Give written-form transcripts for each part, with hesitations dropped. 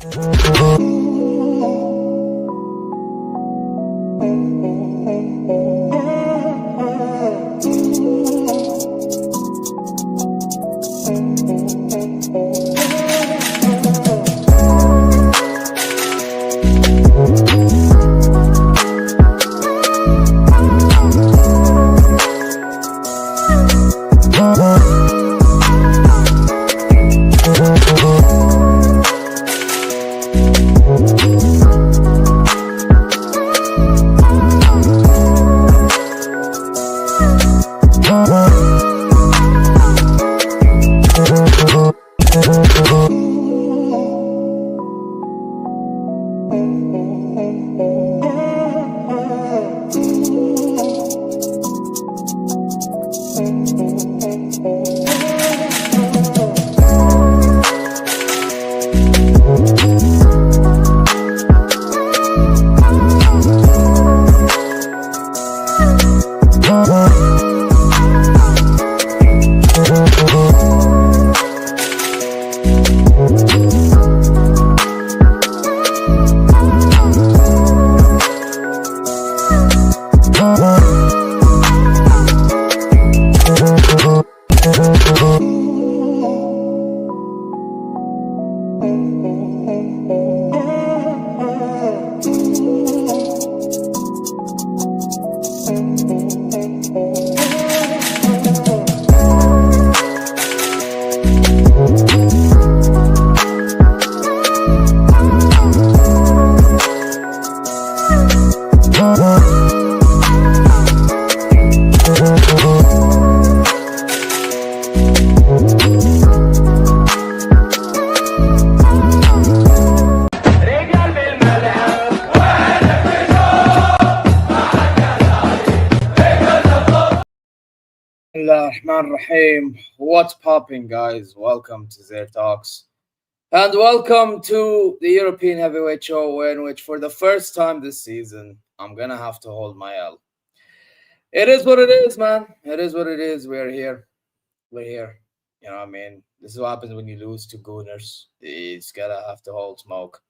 Bismillahirrahmanirrahim. What's popping, guys? Welcome to ZeerTalks. And welcome to the European Heavyweight Show, in which for the first time this season, I'm going to have to hold my L. It is what it is, man. It is what it is. We're here. We're here. You know what I mean? This is what happens when you lose to Gooners. It's got to have to hold smoke.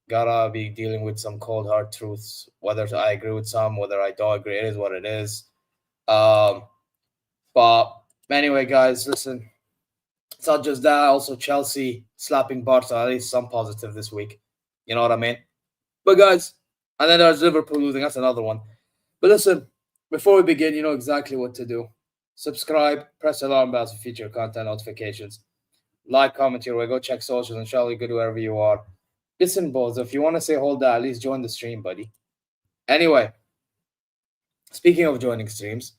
Gotta be dealing with some cold, hard truths. Whether I agree with some, whether I don't agree, it is what it is. But anyway, guys, listen. It's not just that. Also, Chelsea slapping Barca. At least some positive this week. You know what I mean? But, guys, and then there's Liverpool losing. That's another one. But listen, before we begin, you know exactly what to do. Subscribe, press the alarm bells for future content notifications. Like, comment your way. Go check socials and shall we good wherever you are. Listen, Boz, if you want to say hold that, at least join the stream, buddy. Anyway, speaking of joining streams,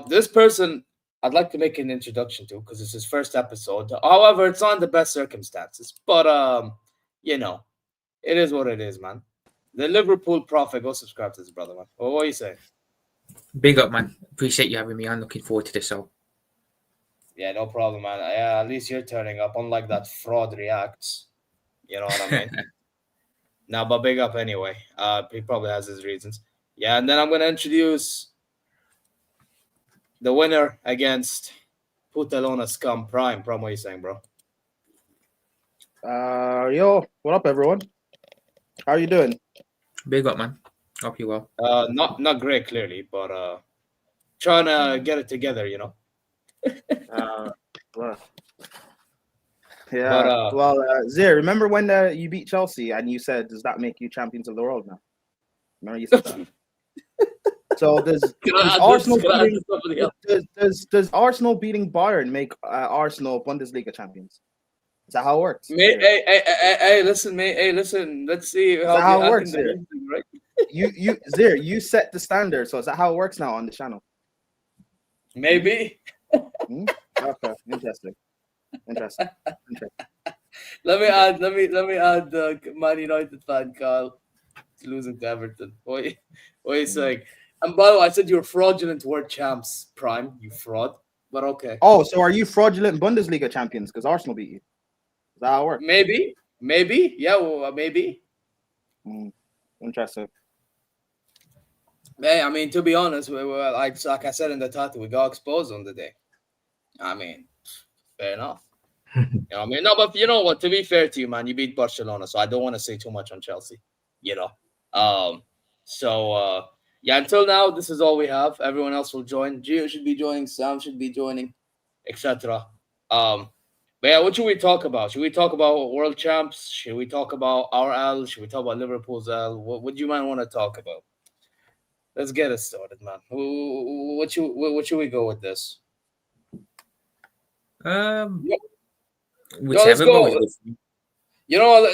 this person I'd like to make an introduction to because it's his first episode. However, it's not in the best circumstances. But you know, it is what it is, man. The Liverpool prophet, go subscribe to this brother, man. Well, what are you saying? Big up, man. Appreciate you having me. I'm looking forward to this show. Yeah, no problem, man. Yeah, at least you're turning up, unlike that fraud reacts. You know what I mean? Now, but big up anyway. He probably has his reasons. Yeah, and then I'm gonna introduce the winner against Putalona Scum Prime. What are you saying, bro? Yo, what up, everyone? How are you doing? Big up, man. Hope you well. Not great, clearly, but trying to get it together, you know. Well, yeah. But, Zeer, remember when you beat Chelsea and you said, "Does that make you champions of the world now?" Remember you said that. So does Arsenal beating Bayern make Arsenal Bundesliga champions? Is that how it works? Hey, listen, mate. Hey, listen. Let's see how it works. Right? Zeer, you set the standard. So is that how it works now on the channel? Maybe. Okay, interesting. Let me add the Man United fan Kyle losing to Everton. What are you saying? And by the way, I said you're fraudulent world champs, Prime. You fraud. But okay. Oh, so are you fraudulent Bundesliga champions because Arsenal beat you? Is that how it works? Maybe. Yeah, well, maybe. Interesting. Hey, I mean, to be honest, like I said in the title, we got exposed on the day. I mean, fair enough. You know what I mean? No, but you know what? To be fair to you, man, you beat Barcelona, so I don't want to say too much on Chelsea. You know, yeah. Until now, this is all we have. Everyone else will join. Gio should be joining. Sam should be joining, etc. But yeah, what should we talk about? Should we talk about world champs? Should we talk about our L? Should we talk about Liverpool's L? What do you man want to talk about? Let's get it started, man. What should we go with this? Whichever go. goes with you. You know,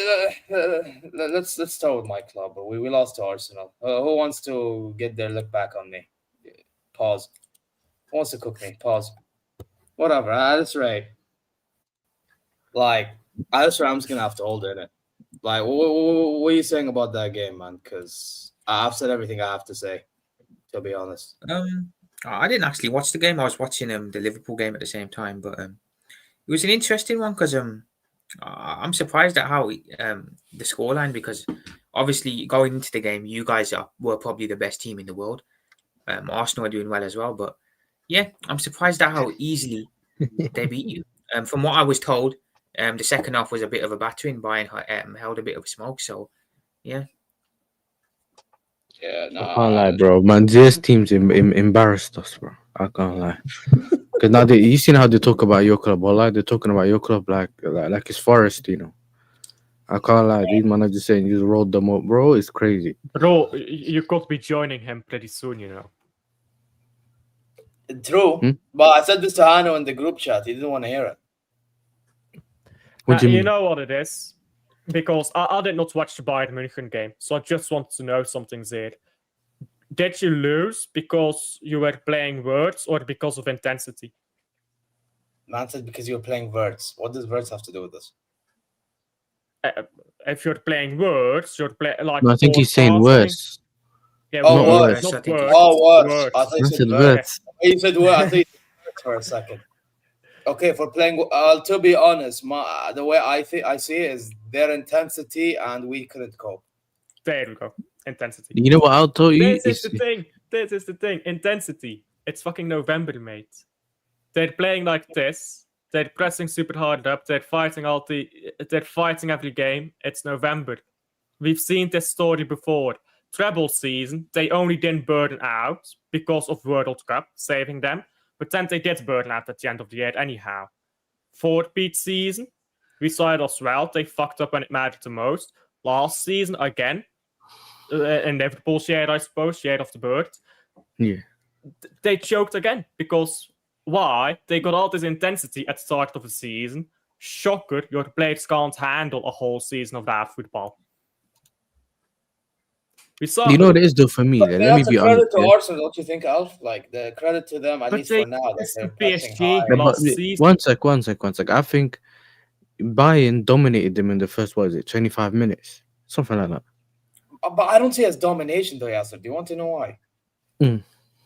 let's start with my club. We lost to Arsenal. Who wants to get their look back on me? Pause. Who wants to cook me? Pause. Whatever. That's right. Like, that's right. I'm just gonna have to hold it. Like, what are you saying about that game, man? Because I've said everything I have to say. To be honest. I didn't actually watch the game. I was watching the Liverpool game at the same time, but it was an interesting one because I'm surprised at how the scoreline, because obviously going into the game, you guys were probably the best team in the world. Arsenal are doing well as well, but yeah, I'm surprised at how easily they beat you. From what I was told, the second half was a bit of a battering. Bayern held a bit of a smoke, so yeah. Yeah, no. I can't lie, bro. Man, this team's embarrassed us, bro. I can't lie. Because now you seen how they talk about your club. Well, like they're talking about your club like it's Forest, you know. I can't lie. These man are just saying you rolled them up, bro. It's crazy. Bro, you could be joining him pretty soon, you know. True, but I said this to Hano in the group chat. He didn't want to hear it. What do you mean? You know what it is? Because I did not watch the Bayern Munich game, so I just want to know something there. Did you lose because you were playing words or because of intensity? Man said because you were playing words. What does words have to do with this? If you're playing words, you're playing like. No, I think he's saying worse. Yeah, words. Not Words. words. Oh, words. Words. I thought you I said said words. words. You said words. I thought you said words for a second. Okay, for playing, to be honest, the way I see it is their intensity, and we couldn't cope. There we go. Intensity. You know what I'll tell you? This is the thing. Intensity. It's fucking November, mate. They're playing like this. They're pressing super hard up. They're fighting every game. It's November. We've seen this story before. Treble season, they only didn't burn out because of World Cup saving them. But then they get burned out at the end of the year anyhow. Four-peat season, we saw it as well. They fucked up when it mattered the most. Last season, again, in Liverpool's year, I suppose, year of the bird. Yeah. They choked again because why? They got all this intensity at the start of the season. Shocker, your players can't handle a whole season of that football. We saw. You know what it is though for me. Let me be honest. Credit to Arsenal, don't you think, Alf? Like the credit to them, at least for now. They're pressing high. Yeah, but one sec. I think Bayern dominated them in the first, 25 minutes? Something like that. But I don't see it as domination though, Yasser. Do you want to know why?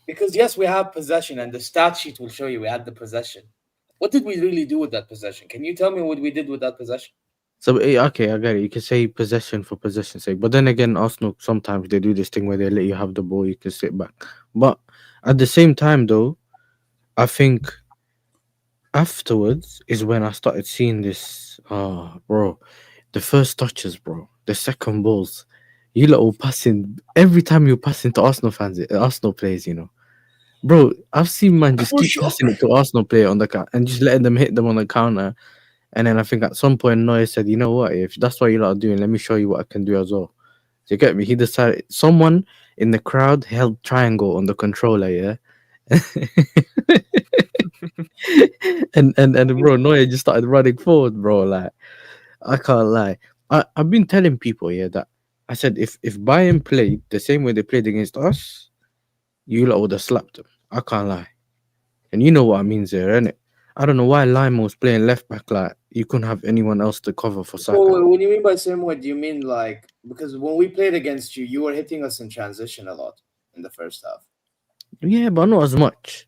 Because yes, we have possession, and the stat sheet will show you we had the possession. What did we really do with that possession? Can you tell me what we did with that possession? So okay, I get it. You can say possession for possession's sake, but then again, Arsenal sometimes they do this thing where they let you have the ball, you can sit back. But at the same time, though, I think afterwards is when I started seeing this. Bro, the first touches, bro, the second balls, you lot all passing every time you're passing to Arsenal fans, Arsenal players, you know. Bro, I've seen man just keep passing it to Arsenal player on the counter and just letting them hit them on the counter. And then I think at some point Neuer said, you know what, if that's what you lot are doing, let me show you what I can do as well. Do you get me? He decided, someone in the crowd held triangle on the controller, yeah? and bro, Neuer just started running forward, bro. Like, I can't lie. I've been telling people, yeah, that I said if Bayern played the same way they played against us, you lot would have slapped them. I can't lie. And you know what I mean there, innit? I don't know why Lima was playing left back, like you couldn't have anyone else to cover for Saka. So what do you mean by same way? Do you mean like because when we played against you, you were hitting us in transition a lot in the first half? Yeah, but not as much.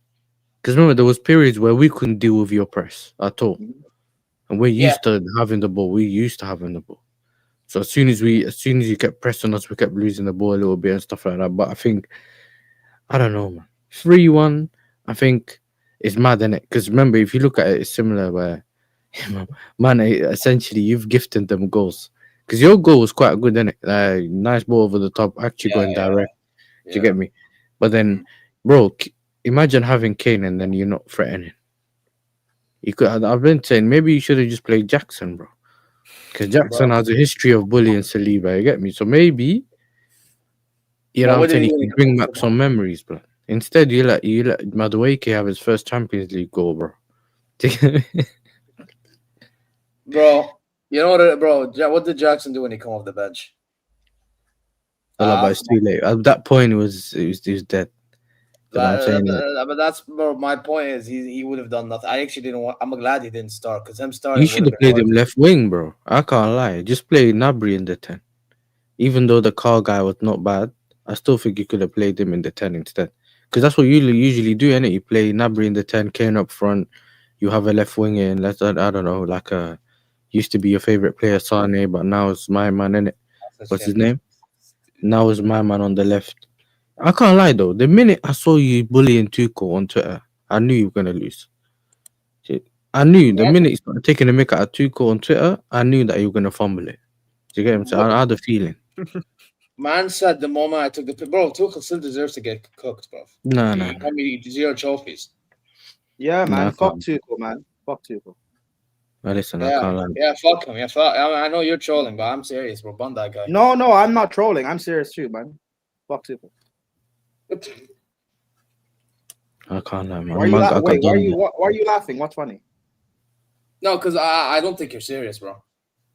Because remember, there was periods where we couldn't deal with your press at all, and we're used to having the ball. So as soon as you kept pressing us, we kept losing the ball a little bit and stuff like that. But I think, I don't know, man. 3-1, I think. It's mad, innit? Because remember, if you look at it, it's similar where Man, essentially, you've gifted them goals. Because your goal was quite good, innit? Nice ball over the top, actually going direct. Do you get me? But then, bro, imagine having Kane and then you're not threatening. You could. I've been saying maybe you should have just played Jackson, bro. Because Jackson has a history of bullying Saliba. You get me? So maybe, you know, what I'm saying, you can bring back some memories, bro. Instead, you let Madueke have his first Champions League goal, bro. Bro, you know what, bro? What did Jackson do when he came off the bench? But it's too late. At that point, he was dead. But that's, bro. My point is, he would have done nothing. I actually didn't want. I'm glad he didn't start because him starting. You should have played him left wing, bro. I can't lie. Just play Nabry in the 10. Even though the car guy was not bad, I still think you could have played him in the 10 instead. Because that's what you usually do, innit? You play Nabry in the 10, Kane up front. You have a left wing in. I don't know, like used to be your favorite player, Sane, but now it's my man, innit? What's his name? Now it's my man on the left. I can't lie though. The minute I saw you bullying Tuchel on Twitter, I knew you were gonna lose. I knew the minute you started taking a mick out of Tuchel on Twitter, I knew that you were gonna fumble it. Do you get him? So I had a feeling. Man said the moment I took the bro, Tuchel still deserves to get cooked, bro. No. I mean, 0 trophies. Yeah, man. Fuck Tuchel, man. Fuck Tuchel. Well, listen, I can't lie. Yeah, fuck him. Yeah, fuck. I know you're trolling, but I'm serious, bro. Bun that guy. No, I'm not trolling. I'm serious too, man. Fuck Tuchel. I can't lie, man. Why are you laughing? What's funny? No, because I don't think you're serious, bro.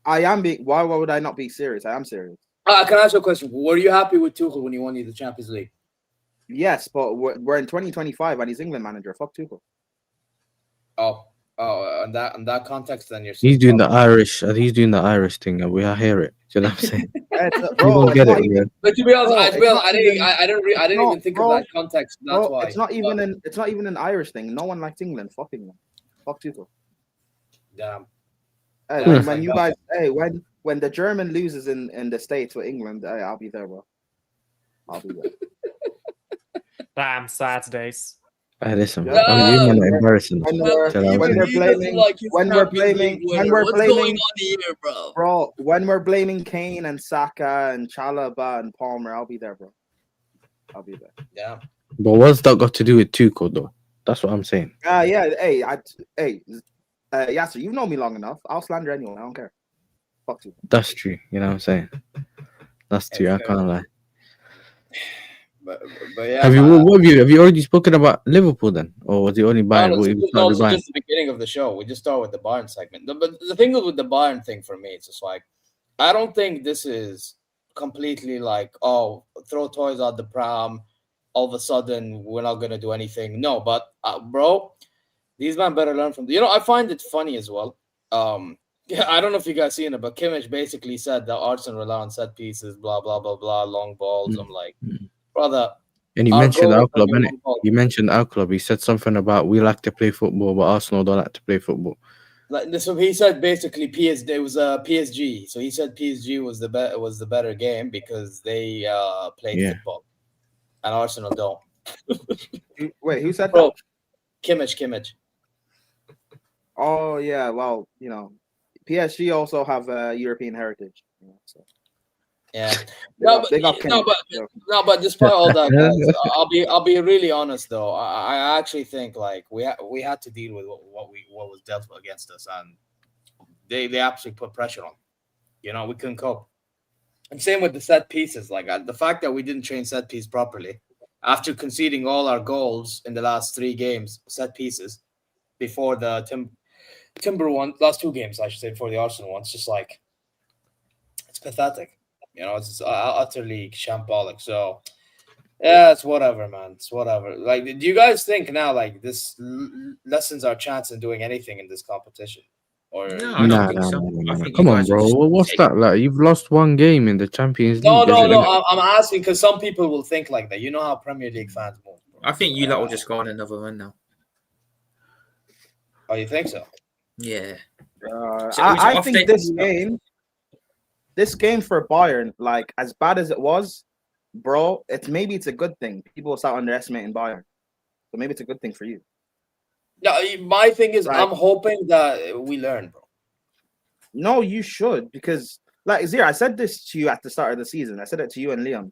I am being. Why would I not be serious? I am serious. Can I ask you a question? Were you happy with Tuchel when he won you the Champions League? Yes, but we're in 2025 and he's England manager. Fuck Tuchel. In that context, then you're. He's doing the Irish. He's doing the Irish thing, and we hear it. Do you know what I'm saying? Bro, get it, man. But to be honest, I didn't even think of that context. That's why it's not even an Irish thing. No one likes England. Fuck England. Fuck Tuchel. Damn. When you guys, when the German loses in the States with England, I'll be there, bro. I'll be there. Damn, sad days. Listen, I'm really embarrassing. When we're blaming, bro. When we're blaming Kane and Saka and Chalobah and Palmer, I'll be there, bro. I'll be there. Yeah. But what's that got to do with Tuchel, though? That's what I'm saying. Yasser, you've known me long enough. I'll slander anyone. I don't care. Fuck you. That's true. You know what I'm saying? That's true. I can't lie. But yeah. Have you already spoken about Liverpool then, or was it only Bayern? No, it's just the beginning of the show. We just start with the Bayern segment. But the thing with the Bayern thing for me, it's just like I don't think this is completely like throw toys out the pram. All of a sudden, we're not gonna do anything. No, but bro, these men better learn from. I find it funny as well. Yeah, I don't know if you guys seen it, but Kimmich basically said that Arsenal rely on set pieces, blah blah blah blah, long balls. I'm like, brother. And you mentioned our club, innit? You mentioned our club. He said something about we like to play football, but Arsenal don't like to play football. So he said basically PSG. It was PSG. So he said PSG was the better game because they played football, and Arsenal don't. Wait, who said that? Kimmich. Oh yeah, well, PSG also have European heritage. So. Yeah, but despite all that, guys, I'll be really honest though. I actually think like we had to deal with what was dealt against us, and they absolutely put pressure on. We couldn't cope. And same with the set pieces. Like the fact that we didn't train set piece properly after conceding all our goals in the last 3 games, set pieces before the Timber one, last 2 games, I should say, before the Arsenal one. It's just like it's pathetic. It's utterly shambolic. So, yeah, it's whatever, man. It's whatever. Like, do you guys think now, like, this lessens our chance in doing anything in this competition? Or no, I don't think so. I think come on, bro. What's that? Like, you've lost 1 game in the Champions League. No. I'm asking because some people will think like that. You know how Premier League fans move. Bro. I think you lot will just go on another run now. Oh, you think so? Yeah. I think this game for Bayern, like as bad as it was, bro, it's a good thing. People start underestimating Bayern, so maybe it's a good thing for you. Yeah, my thing is, Right. I'm hoping that we learn, bro. No, you should, because like Zier, I said this to you at the start of the season. I said it to you and Liam.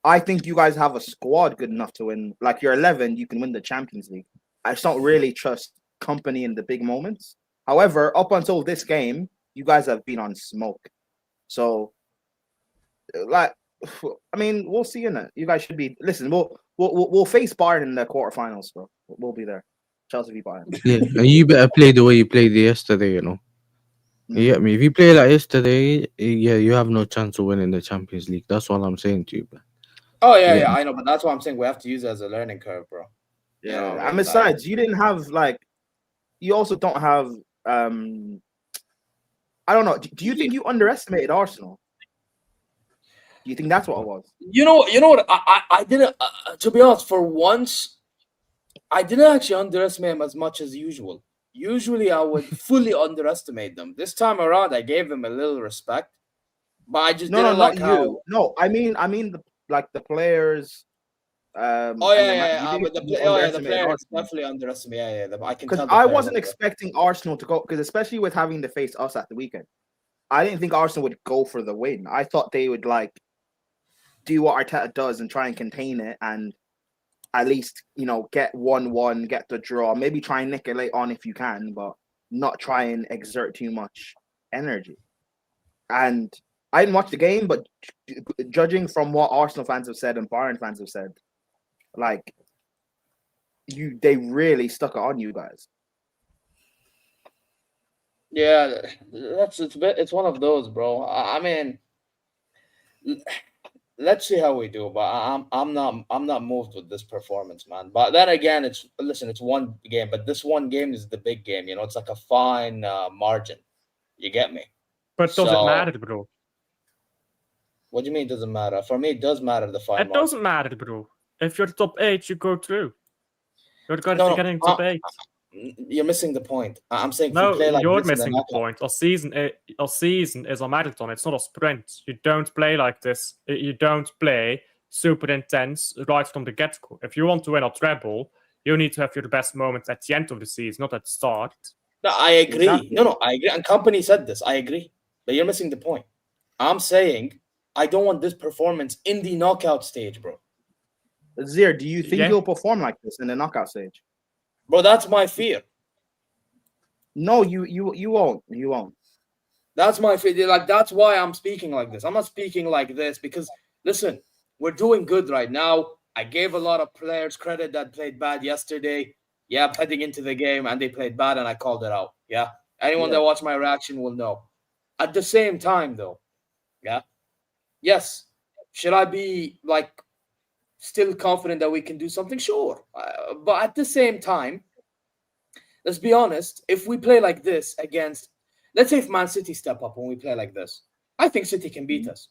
I think you guys have a squad good enough to win. Like you're 11, you can win the Champions League. I just don't really trust company in the big moments. However, up until this game, you guys have been on smoke. So, like, I mean, we'll see in it. You guys should be. Listen, we'll face Bayern in the quarterfinals, bro. We'll be there. Chelsea v Bayern. Yeah, and you better play the way you played yesterday. You know. You get me? If you play like yesterday, yeah, you have no chance of winning the Champions League. That's all I'm saying to you, bro. Oh yeah, Yeah. I know, but that's why I'm saying we have to use it as a learning curve, bro. You know what I And mean? besides, you didn't have like. You also don't have. I don't know. Do you think you underestimated Arsenal? Do you think that's what it was? You know what? I didn't. To be honest, for once, I didn't actually underestimate them as much as usual. Usually, I would fully underestimate them. This time around, I gave them a little respect, but I just No, didn't not like you. how. No, I mean the players. Oh yeah. But the players Arsenal. definitely underestimate. Yeah. I can Because tell. the I players wasn't underestimate. expecting Arsenal to go, because especially with having to face us at the weekend, I didn't think Arsenal would go for the win. I thought they would like do what Arteta does and try and contain it and at least, get 1-1, get the draw, maybe try and nick it late on if you can, but not try and exert too much energy. And I didn't watch the game, but judging from what Arsenal fans have said and Bayern fans have said, like they really stuck it on you guys. Yeah, it's one of those, bro. I mean, let's see how we do. But I'm not moved with this performance, man. But then again, it's one game, but this one game is the big game. It's like a fine margin. You get me? But does it So- matter, bro? What do you mean it doesn't matter? For me, it does matter. The fine It margin. doesn't matter, bro. If you're top 8, you go through. You're going No, to get into top 8. You're missing the point. I'm saying if No, we play like you're this in missing the knockout- point. A season is a marathon. It's not a sprint. You don't play like this. You don't play super intense right from the get-go. If you want to win a treble, you need to have your best moments at the end of the season, not at the start. No, I agree. Exactly. No, I agree. And company said this. I agree. But you're missing the point. I'm saying I don't want this performance in the knockout stage, bro. Zier, do you think Yeah. you'll perform like this in the knockout stage? Bro, that's my fear. No, you won't. You won't. That's my fear. Like, that's why I'm speaking like this. I'm not speaking like this because, listen, we're doing good right now. I gave a lot of players credit that played bad yesterday. Yeah, heading into the game, and they played bad, and I called it out. Yeah. Anyone Yeah. that watched my reaction will know. At the same time, though, yeah. Yes. Should I be, like, still confident that we can do something? Sure. But at the same time, let's be honest, if we play like this against, let's say if Man City step up when we play like this, I think City can beat us.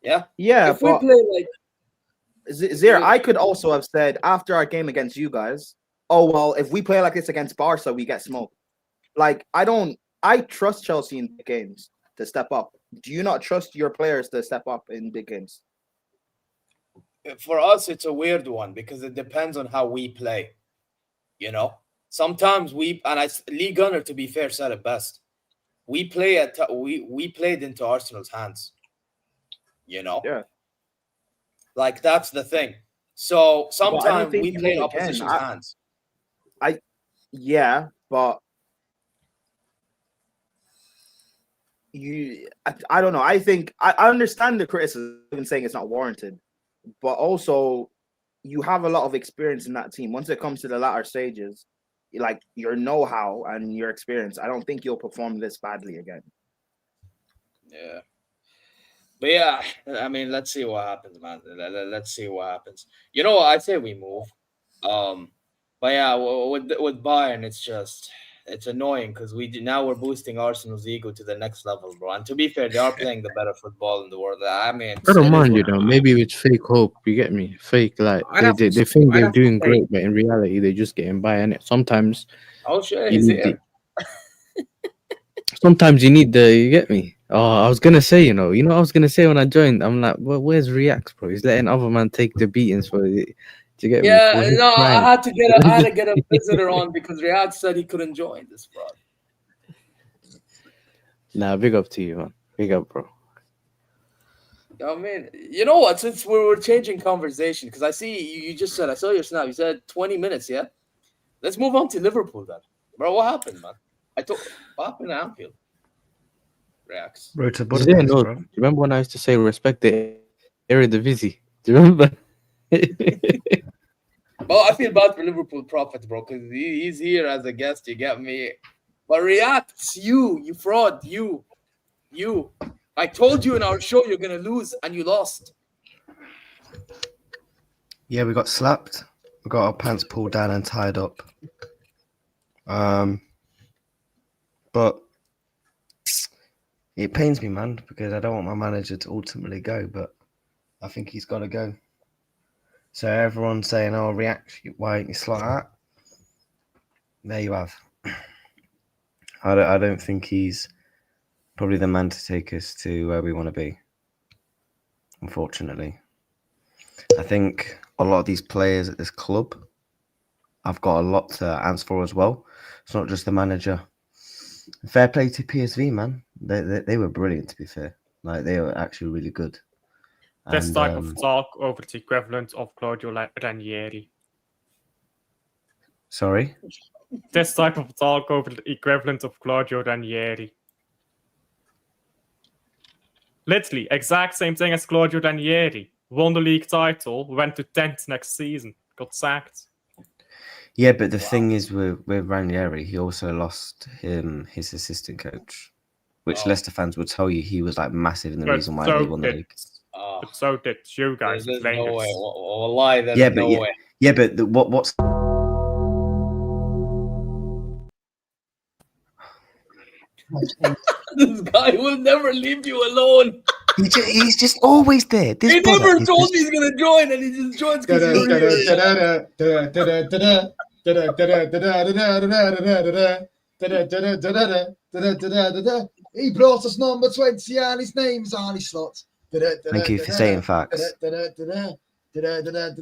Yeah? Yeah, If we but play like, Zier, I could also have said after our game against you guys, oh well, if we play like this against Barca, we get smoked. Like I trust Chelsea in big games to step up. Do you not trust your players to step up in big games? for us, it's a weird one because it depends on how we play. Sometimes Lee Gunner, to be fair, said it best. We played into Arsenal's hands. Yeah. Like that's the thing. So I sometimes don't think we you play in will again. opposition's hands. Yeah, but I don't know. I think I understand the criticism, even saying it's not warranted, but also you have a lot of experience in that team. Once it comes to the latter stages, like your know-how and your experience, I don't think you'll perform this badly again. Yeah. But yeah, I mean, let's see what happens, man. Let's see what happens. You know what? I say we move. But yeah, with Bayern, it's annoying because now we're boosting Arsenal's ego to the next level, bro. And to be fair, they are playing the better football in the world. I mean, I don't it is mind, what- maybe it's fake hope. You get me? Fake, like I'd have they to- think I'd they're have to doing say- great, but in reality, they're just getting by. And sometimes, Oh shit, you he's need here. sometimes you need the. You get me? Oh, I was gonna say, you know, I was gonna say when I joined, I'm like, well, where's Reacts, bro? He's letting other man take the beatings for it. Do you get me? Yeah, For his no, prank. I had to get a visitor on because Riyadh said he couldn't join this, bro. Nah, big up to you, man. Big up, bro. I mean, you know what? Since we're changing conversation, because I see you just said, I saw your snap. You said 20 minutes, yeah? Let's move on to Liverpool then. Bro, what happened, man? What happened at Anfield? Reacts. Road to You Budapest, didn't know. bro. Do you remember when I used to say respect the Eredivisie? Do you remember? Well, I feel bad for Liverpool Prophet, bro, because he's here as a guest, you get me? But Reacts, you fraud, you. I told you in our show you're going to lose, and you lost. Yeah, we got slapped. We got our pants pulled down and tied up. But it pains me, man, because I don't want my manager to ultimately go, but I think he's got to go. So everyone's saying, "Oh, React, why aren't you slot out?" There you have. I don't think he's probably the man to take us to where we want to be. Unfortunately, I think a lot of these players at this club, I've got a lot to answer for as well. It's not just the manager. Fair play to PSV, man. They were brilliant, to be fair. Like, they were actually really good. This type of talk over the equivalent of Claudio Ranieri. Sorry? This type of talk over the equivalent of Claudio Ranieri. Literally, exact same thing as Claudio Ranieri. Won the league title, went to 10th next season, got sacked. Yeah, but the thing is with Ranieri, he also lost his assistant coach, which Leicester fans would tell you he was like massive in the reason why they won the league. But so did you guys. There's no way. Wallahi, there's Yeah, but no way. Yeah, but what's This guy will never leave you alone. he's just always there. This He brother never is told just- me he's gonna join, and he just joins because he brought us number 20 and his name's Ali Slot. Thank you for saying facts.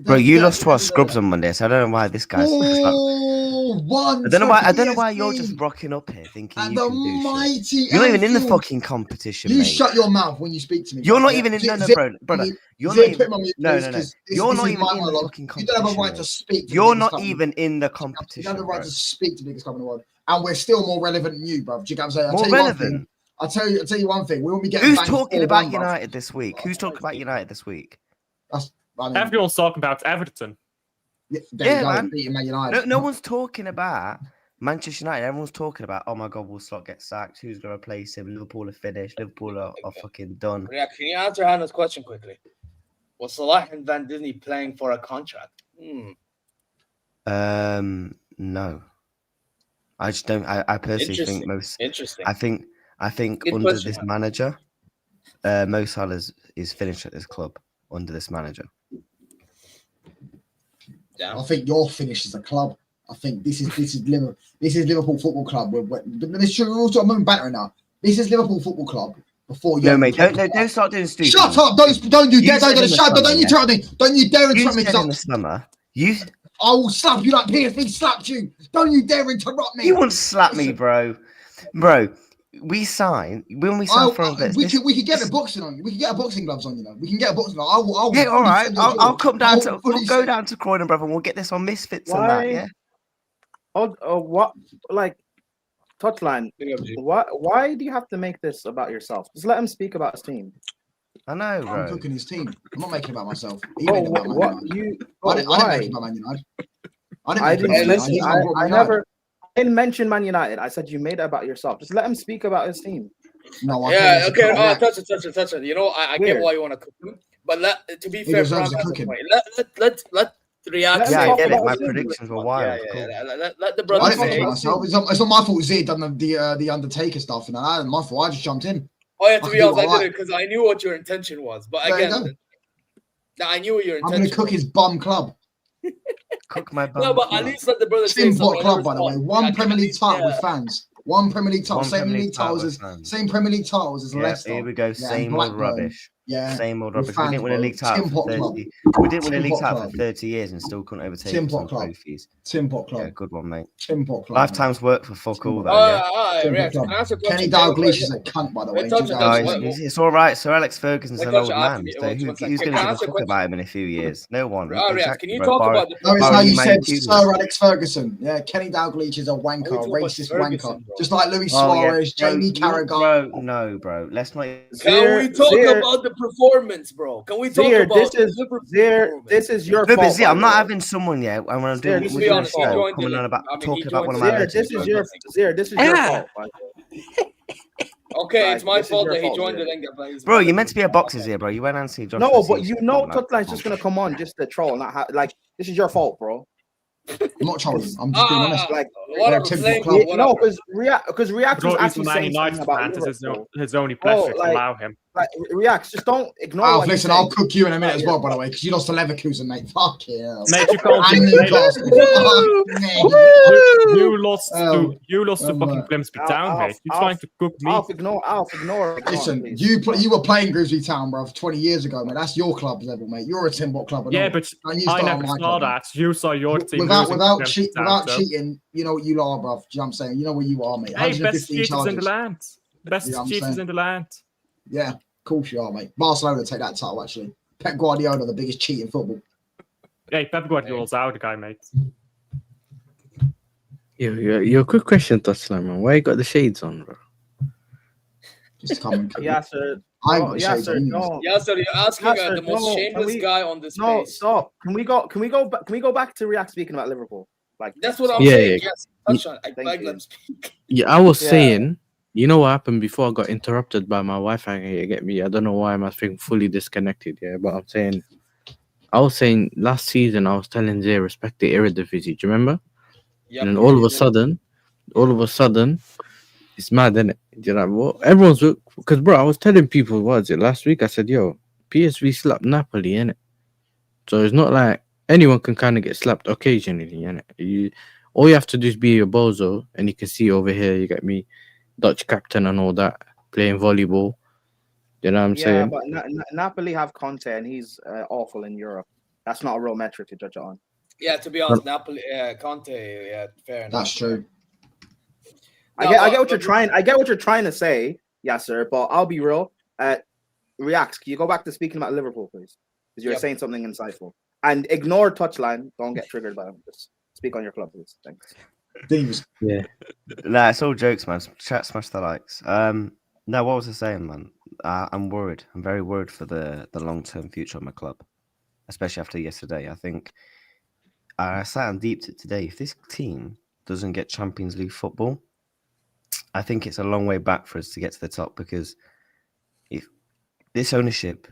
Bro, you lost to our scrubs on Monday, so I don't know why this guy's just like, I don't know why you're just rocking up here thinking and you the can do shit. mighty You're not even in the Anfield. fucking competition, You mate. shut your mouth when you speak to me. You're bro. not even in Zip- brother. You're Zip, not put him on even, mute, no. please, 'cause this You're is not even my in the monologue. fucking You competition. don't have a right to mate. speak. To You're the biggest not club. even in the You competition, don't have the right bro. to speak to the biggest club in the world, and we're still more relevant than you, bro. Do you get what I'm saying? More relevant. I'll tell you one thing. We won't be getting. Who's banged talking 4-1, about bruv. United this week? Who's talking about United this week? I mean, Everyone's talking about Everton. there you go, man. beating Man United. No one's talking about Manchester United. Everyone's talking about, oh my God, will Slot get sacked? Who's going to replace him? Liverpool are finished. Liverpool are fucking done. Yeah, can you answer Hannah's question quickly? Was Salah and Van Disney playing for a contract? No. I just don't. I personally think most. Interesting. I think Good under question, this man. manager, Mo Salah is finished at this club under this manager. I think you're finished as a club. I think this is Liverpool Football Club. But it's true. We're also I'm battering now. This is Liverpool Football Club. Before you No, mate, don't start doing stupid. Shut up! Don't you dare! said in the Shut up! summer, Don't you yeah. interrupt me! Don't you dare You interrupt me! said in the summer, you I will slap you like PSV slapped you. Don't you dare interrupt me! you won't slap me, bro. Bro, we signed when we signed for a bit. We could get a boxing on you. We can get a boxing gloves on you. Know. We can get a boxing. I'll Yeah, all right. I'll come down to fully we'll go down to Croydon, brother, and we'll get this on Misfits and that. Yeah. What like Touchline? Why do you have to make this about yourself? Just let him speak about his team. I know, bro. I'm cooking his team. I'm not making it about myself. He made it about Man what United. you? I didn't make Why? it about Man United. I didn't mention. He's not brought Man United. I didn't mention Man United. I said you made it about yourself. Just let him speak about his team. No, I Yeah, can't. okay. Yeah. Touch it. You know, I get Weird. why you want to cook him, but to be He fair, deserves Bram a has a cooking. point. Let Riyadh Yeah, say I get it. what My he thinks. predictions were wild. Yeah. Cool. Let the I brother didn't make say. it myself. It's not my fault. Zee done the Undertaker stuff, and that my fault. I just jumped in. Oh yeah, to I be can do honest, I what I did it because I knew what your intention was. But There you again, I knew what your I'm intention. going to cook his bum club. Cook my bum. No, but at least let the brother say Same something. club, by the way. One Premier League title Yeah. with fans. One Premier League title. One Same Premier Premier League League title titles with as fans. Same Premier League titles as Yeah, Leicester. here we go. and Same old Blackburn. rubbish. Yeah. Same old We're rubbish. We fans, didn't win a bro. league title Tin for Pot Club. 30. We didn't win a Tin league Pot title Club. for 30 years and still couldn't overtake Tin some Pot Club. trophies. Tin Pot Yeah, Club. good one, mate. Tin Pot Club. Lifetime's work for fuck all, Tin though. Pot Yeah. Tin React, Pot can I ask a Club. question? Kenny Dalglish is a cunt, by the way. Wait, touch on No, this. it's all right. Sir Alex Ferguson's Wait, an touch old on man. after me. So One who's second. going Can to I give a ask a fuck question? about him in a few years? No one. React, Exactly, can you bro. talk Barring- about the No, it's how barring you Man said United. Sir Alex Ferguson. Yeah, Kenny Dalglish is a Are we wanker, talking about racist Ferguson, wanker. bro? Just like Luis Oh, yeah. Suarez, Jamie Carragher. Bro, no, bro. Let's not. Can we talk Zier- about the performance, bro? Can we talk Zier, about this the is Liverpool Zier, performance? this is your No, but fault. see, by I'm the not way. having someone yet. And when I'm doing, Let's To we're be doing a honest, he show, joined coming the on link. about I mean, he talking about joined one of the my Zier, link. legends. this is bro. your this is your fault. by the way. Okay, it's Like, my this is fault your that he fault, joined Zier. the link. But he's Bro, valid. you're meant to be a boxers here, bro. You went and see Josh. No, but you know Touchline's just gonna come on just to troll, not like this is your fault, bro. I'm not trolling. I'm just being honest. Like, whatever, Tim flame, Club. whatever. no, because React was Bro, he's actually Man saying something United about fans. It's Liverpool. his only Bro, pleasure to like- allow him. Like Reacts, just don't ignore Alf, what he's listen, saying. I'll cook you in a minute as well, by the way, because you lost to Leverkusen, mate. Fuck yeah. Mate, you can't. And Mate, Newcastle. Fuck me. you lost Oh, to fucking Grimsby Town, mate. You're trying to cook me. Alf, ignore. Listen, please. you were playing Grimsby Town, bro, 20 years ago, mate. That's your club level, mate. You're a Timbot club. Yeah, no. but And you I start never on my saw club, mate. that. You saw your team Without losing to Grimsby Town, without so- cheating, you know what you are, bro. Do you know what I'm saying? You know where you are, mate. Hey, best 115 cheaters in charges. the land. Best You know what I'm cheaters saying? in the land. Yeah, of course you are, mate. Barcelona take that title, actually. Pep Guardiola, the biggest cheat in football. Hey, Pep Guardiola's our guy, mate. Your quick question, Touchline, man. Why you got the shades on, bro? Just to come and Yeah, sir. I ain't Oh, got yeah, shades sir. on anyways. No, Yeah, sir, you're asking Yeah, sir, the most no, can shameless we- guy on this no, space. stop. Can we go back to React speaking about Liverpool? Like That's what I'm Yeah, saying. yeah. Yes, touch on. I Thank beg you. them speak. Yeah, I was Yeah. saying, you know what happened before I got interrupted by my Wi-Fi? You get me? I don't know why I'm fully disconnected. Yeah, but I'm saying, I was saying last season I was telling Zay respect the Eredivisie. Do you remember? Yep. And then all of a sudden, it's mad, innit? You know what? Everyone's because, bro, I was telling people, what was it last week? I said, yo, PSV slapped Napoli, innit? So it's not like anyone can kind of get slapped occasionally, innit? All you have to do is be a bozo, and you can see over here, you get me, Dutch captain and all that, playing volleyball. You know what I'm yeah, saying? but Napoli have Conte and he's awful in Europe. That's not a real metric to judge it on. Yeah, to be honest, Napoli, Conte, yeah, fair enough. That's true. I get what you're trying. I get what you're trying to say, yes, sir. But I'll be real. Reacts. Can you go back to speaking about Liverpool, please? Because you're Yep. saying something insightful. And ignore Touchline. Don't get triggered by him. Just speak on your club, please. Thanks. Thieves. Nah, it's all jokes, man. Chat, smash the likes. No, what was I saying, man? I'm worried. I'm very worried for the long-term future of my club, especially after yesterday. I think I sat and deeped it today. If this team doesn't get Champions League football, I think it's a long way back for us to get to the top, because if this ownership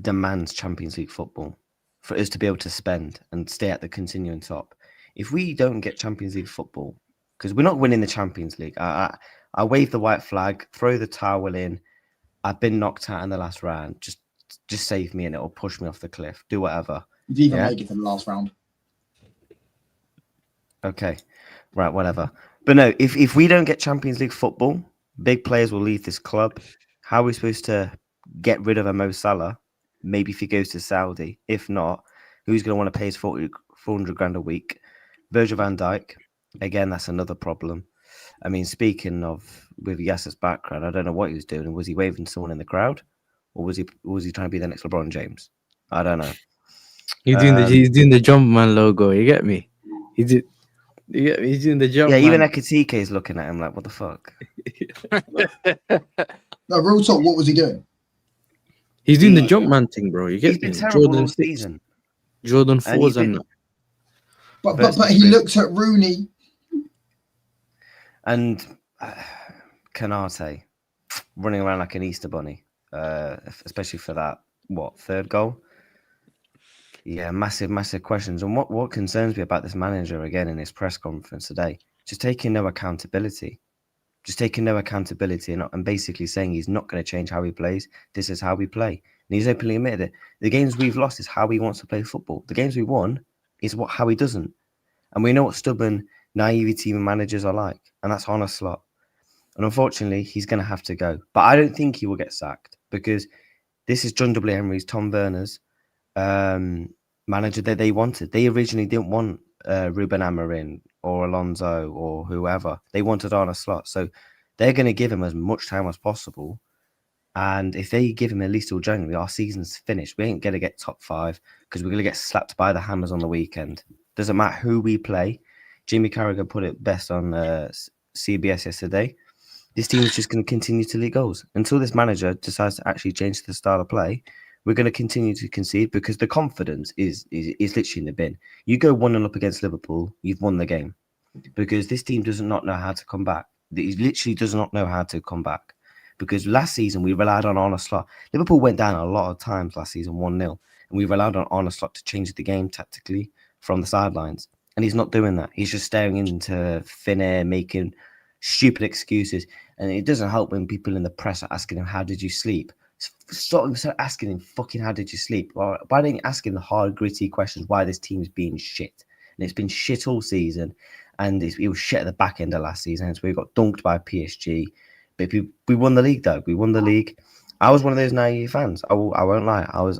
demands Champions League football for us to be able to spend and stay at the continuing top. If we don't get Champions League football, because we're not winning the Champions League, I wave the white flag, throw the towel in. I've been knocked out in the last round. Just save me and it'll push me off the cliff. Do whatever. You didn't even Yeah. make it to the last round. Okay, right, whatever. But no, if we don't get Champions League football, big players will leave this club. How are we supposed to get rid of a Mo Salah? Maybe if he goes to Saudi. If not, who's going to want to pay his 400 grand a week? Virgil van Dijk, again, that's another problem. I mean, speaking of with Yasser's background, I don't know what he was doing. Was he waving someone in the crowd, or was he trying to be the next LeBron James? I don't know. He's doing the jump man logo. You get me? He's doing the jump. Yeah, man. even Ekitike is looking at him like, what the fuck? No, real talk, what was he doing? He's doing the jump man thing, bro. You He's get been me? terrible all Jordan 6, season. Jordan And 4s he's and been- that. But he looked at Rooney. And Canate running around like an Easter bunny, especially for that, third goal? Yeah, massive questions. And what concerns me about this manager, again, in his press conference today, just taking no accountability. And basically saying he's not going to change how he plays. This is how we play. And he's openly admitted it. The games we've lost is how he wants to play football. The games we won is how he doesn't. And we know what stubborn, naive team managers are like. And that's on a slot. And unfortunately, he's going to have to go. But I don't think he will get sacked, because This is John W. Henry's, Tom Werner's manager that they wanted. They originally didn't want Ruben Amorim or Alonso or whoever. They wanted Arne Slot. So they're going to give him as much time as possible. And if they give him at least till January, our season's finished. We ain't going to get top 5 because we're going to get slapped by the hammers on the weekend. Doesn't matter who we play. Jimmy Carragher put it best on CBS yesterday. This team is just going to continue to leak goals. Until this manager decides to actually change the style of play, we're going to continue to concede because the confidence is literally in the bin. You go 1-0 up against Liverpool, you've won the game. Because this team does not know how to come back. It literally does not know how to come back. Because last season, we relied on Arne Slot. Liverpool went down a lot of times last season, 1-0. And we relied on Arne Slot to change the game tactically from the sidelines. And he's not doing that. He's just staring into thin air, making stupid excuses. And it doesn't help when people in the press are asking him, how did you sleep? Stop asking him, fucking, how did you sleep? Why don't you ask him the hard, gritty questions why this team is being shit? And it's been shit all season. And it was shit at the back end of last season. So we got dunked by PSG. But we won the league, though. We won the league. I was one of those naive fans. I won't lie. I was